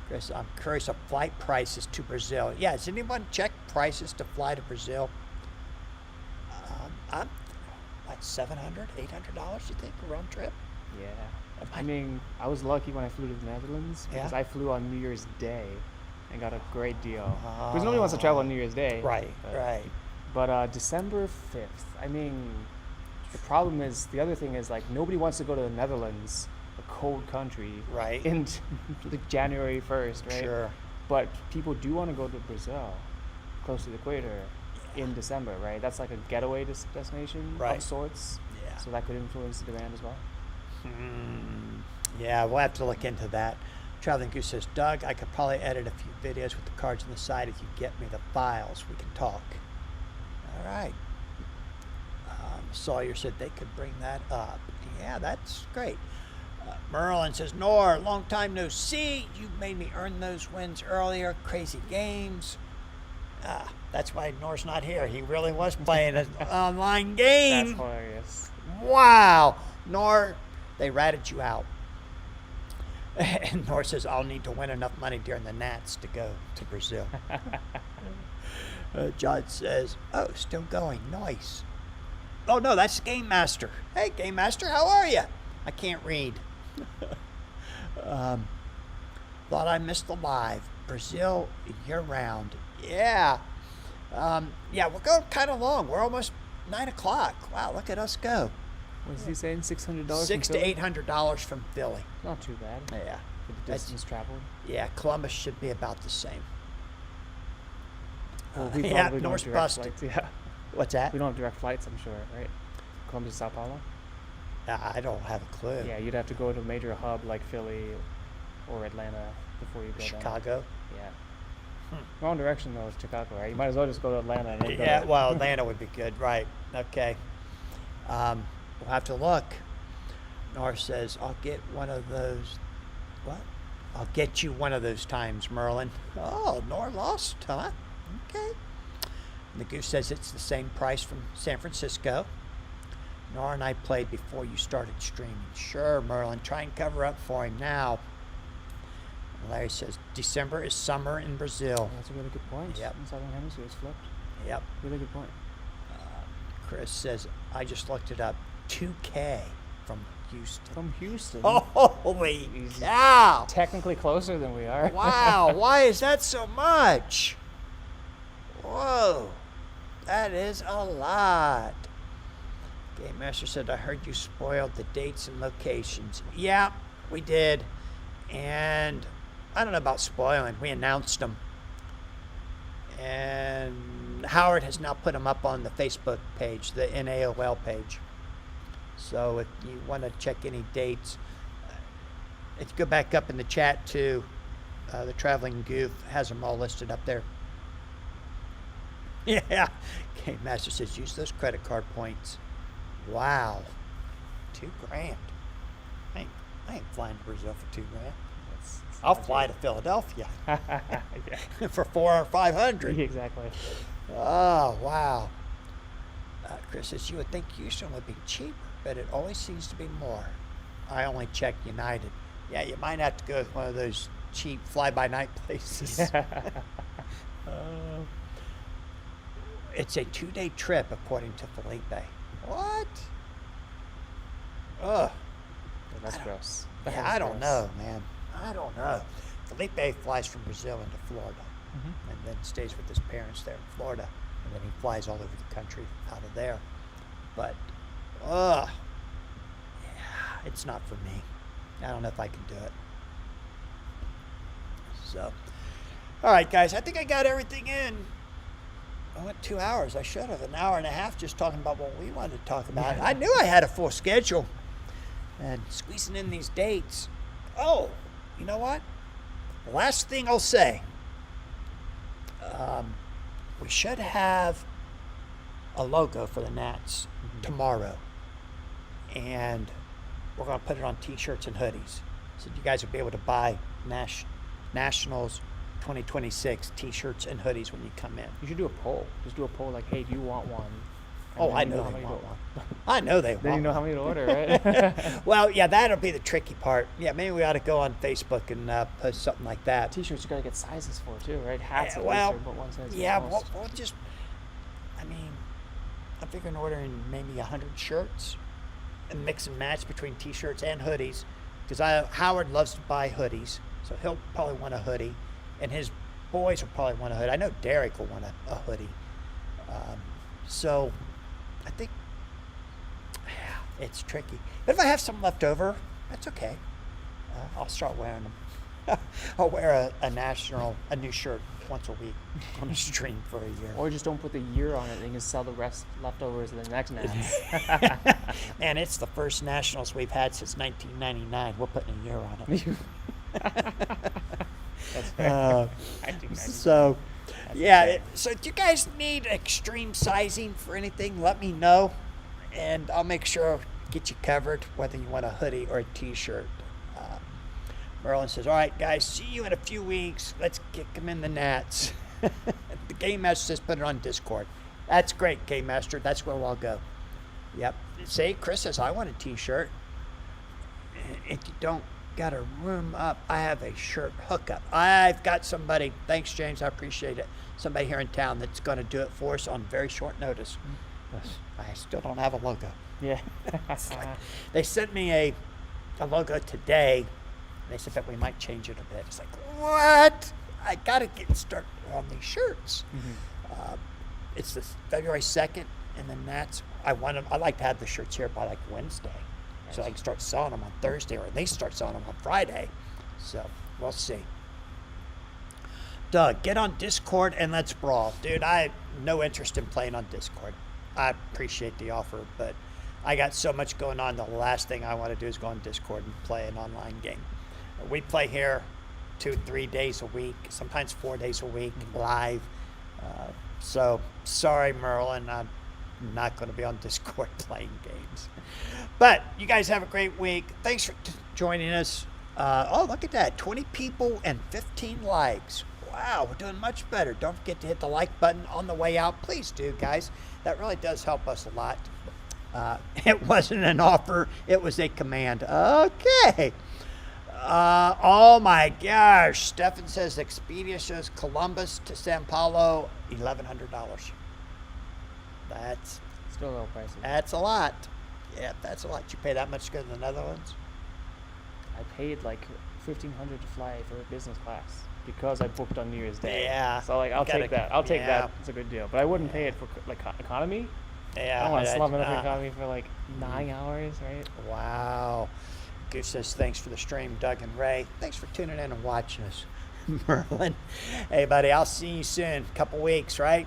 Chris, I'm curious of flight prices to Brazil. Yeah, has anyone checked prices to fly to Brazil? I'm like $700, $800, you think, a round trip? Yeah. I mean, I was lucky when I flew to the Netherlands because Yeah? I flew on New Year's Day and got a great deal. Because nobody wants to travel on New Year's Day. Right, but, right. But December 5th, I mean, the problem is, the other thing is, like, nobody wants to go to the Netherlands, a cold country, Right. in like January 1st, right? Sure. But people do want to go to Brazil, close to the equator, in December, right? That's like a getaway destination Right. of sorts. Yeah. So that could influence the demand as well. Yeah, we'll have to look into that. Traveling Goose says, Doug, I could probably edit a few videos with the cards on the side if you get me the files. We can talk. All right. Sawyer said they could bring that up. Yeah, that's great. Merlin says, Nor, long time no see. You made me earn those wins earlier. Crazy games. That's why Nor's not here. He really was playing an online game. That's hilarious. Wow. Nor, they ratted you out. And Nor says, I'll need to win enough money during the Nats to go to Brazil. John says, oh, still going. Nice. Oh, no, that's Game Master. Hey, Game Master, how are you? I can't read. Thought I missed the live. Brazil year-round. Yeah. Yeah, we're going kind of long. We're almost 9 o'clock. Wow, look at us go. What's he saying? $600? $600 to $800 from Philly. Not too bad Yeah. for the That's- distance traveled. Yeah, Columbus should be about the same. Well, we yeah, probably don't North's have direct busted. flights. Yeah, What's that? we don't have direct flights. I'm sure, right? Columbus, Sao Paulo. I don't have a clue. Yeah, you'd have to go to a major hub like Philly or Atlanta before you go down. Chicago. Yeah. Wrong direction though. It's Chicago, right? You might as well just go to Atlanta. And then go Yeah, to- well, Atlanta would be good, right? Okay. We'll have to look. Nor says, I'll get one of those. What? I'll get you one of those times, Merlin. Oh, Nor lost, huh? Okay. And the Goose says it's the same price from San Francisco. Nora and I played before you started streaming. Sure, Merlin. Try and cover up for him now. Larry says, December is summer in Brazil. That's a really good point. Yep. In Southern Hemisphere, it's flipped. Yep. Really good point. Chris says, I just looked it up. 2K from Houston. From Houston. Holy He's cow! technically closer than we are. Wow, why is that so much? Whoa, that is a lot. Game Master said, I heard you spoiled the dates and locations. Yeah, we did. And I don't know about spoiling. We announced them. And Howard has now put them up on the Facebook page, the NAOL page. So if you want to check any dates, if you go back up in the chat too, the Traveling Goof has them all listed up there. Yeah. Game Master says, use those credit card points. Wow. $2,000. I ain't flying to Brazil for $2,000. I'll fly to Philadelphia for 400 or 500. Exactly. Oh, wow. Chris says, you would think Houston would be cheaper, but it always seems to be more. I only check United. Yeah, you might have to go with one of those cheap fly-by-night places. It's a 2-day trip, according to Felipe. What? Ugh. That's gross. Yeah, I don't know, man. I don't know. Felipe flies from Brazil into Florida and then stays with his parents there in Florida. And then he flies all over the country out of there. But, yeah, it's not for me. I don't know if I can do it. So, all right, guys, I think I got everything in. I went 2 hours. I should have. An hour and a half just talking about what we wanted to talk about. I knew I had a full schedule. And squeezing in these dates. Oh, you know what? The last thing I'll say. We should have a logo for the Nats tomorrow. And we're going to put it on T-shirts and hoodies. So you guys will be able to buy Nationals 2026 T-shirts and hoodies when you come in. You should do a poll. Just do a poll like, hey, do you want one? And Oh, then I you know how they many want to- one. I know they want Then you know one. how many to order, right? Well, yeah, that'll be the tricky part. Yeah, maybe we ought to go on Facebook and post something like that. T-shirts you gotta get sizes for too, right? Hats at well, least are but one size. Yeah, at most. we'll just, I mean, I'm figuring ordering maybe 100 shirts and mix and match between T-shirts and hoodies because Howard loves to buy hoodies, so he'll probably want a hoodie, and his boys will probably want a hoodie. I know Derek will want a hoodie. So I think it's tricky. But if I have some left over, that's okay. I'll start wearing them. I'll wear a new shirt once a week on a stream for a year. Or just don't put the year on it and you can sell the rest leftovers in the next Nats. Man, it's the first Nationals we've had since 1999. We're putting a year on it. That's fair. I do 90. So, yeah. So, if you guys need extreme sizing for anything, let me know, and I'll make sure get you covered, whether you want a hoodie or a T-shirt. Merlin says, "All right, guys, see you in a few weeks. Let's kick them in the Nats." The Game Master says, "Put it on Discord." That's great, Game Master. That's where I'll go. Yep. Say, Chris says, "I want a T-shirt." If you don't got a room up, I have a shirt hookup. I've got somebody. Thanks, James. I appreciate it. Somebody here in town that's going to do it for us on very short notice. I still don't have a logo. Yeah. It's like, they sent me a logo today. They said that we might change it a bit. It's like, what? I got to get started on these shirts. It's this February 2nd, and then I like to have the shirts here by like Wednesday. So I can start selling them on Thursday, or they start selling them on Friday. So we'll see. Doug, get on Discord and let's brawl. Dude, I have no interest in playing on Discord. I appreciate the offer, but I got so much going on. The last thing I want to do is go on Discord and play an online game. We play here 2-3 days a week, sometimes 4 days a week, live. So sorry, Merlin, I'm not going to be on Discord playing games. But you guys have a great week. Thanks for joining us. Oh, look at that. 20 people and 15 likes. Wow, we're doing much better. Don't forget to hit the like button on the way out. Please do, guys. That really does help us a lot. It wasn't an offer, it was a command. Okay. Oh my gosh. Stefan says Expedia shows Columbus to Sao Paulo, $1,100. That's Still a little pricey. a lot. Yeah, that's a lot. You pay that much to go to the Netherlands? I paid like $1,500 to fly for business class because I booked on New Year's Day. Yeah. So like I'll take that. I'll take yeah. that. It's a good deal. But I wouldn't pay it for like economy. Yeah. I don't want to slum it up uh, economy for like 9 hours, right? Wow. Goose says, thanks for the stream, Doug and Ray. Thanks for tuning in and watching us, Merlin. Hey, buddy, I'll see you soon. Couple weeks, right?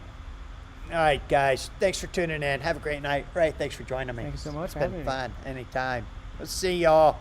All right, guys. Thanks for tuning in. Have a great night. Ray, thanks for joining me. Thank you so much It's for been having me. fun. Anytime. Let's see y'all.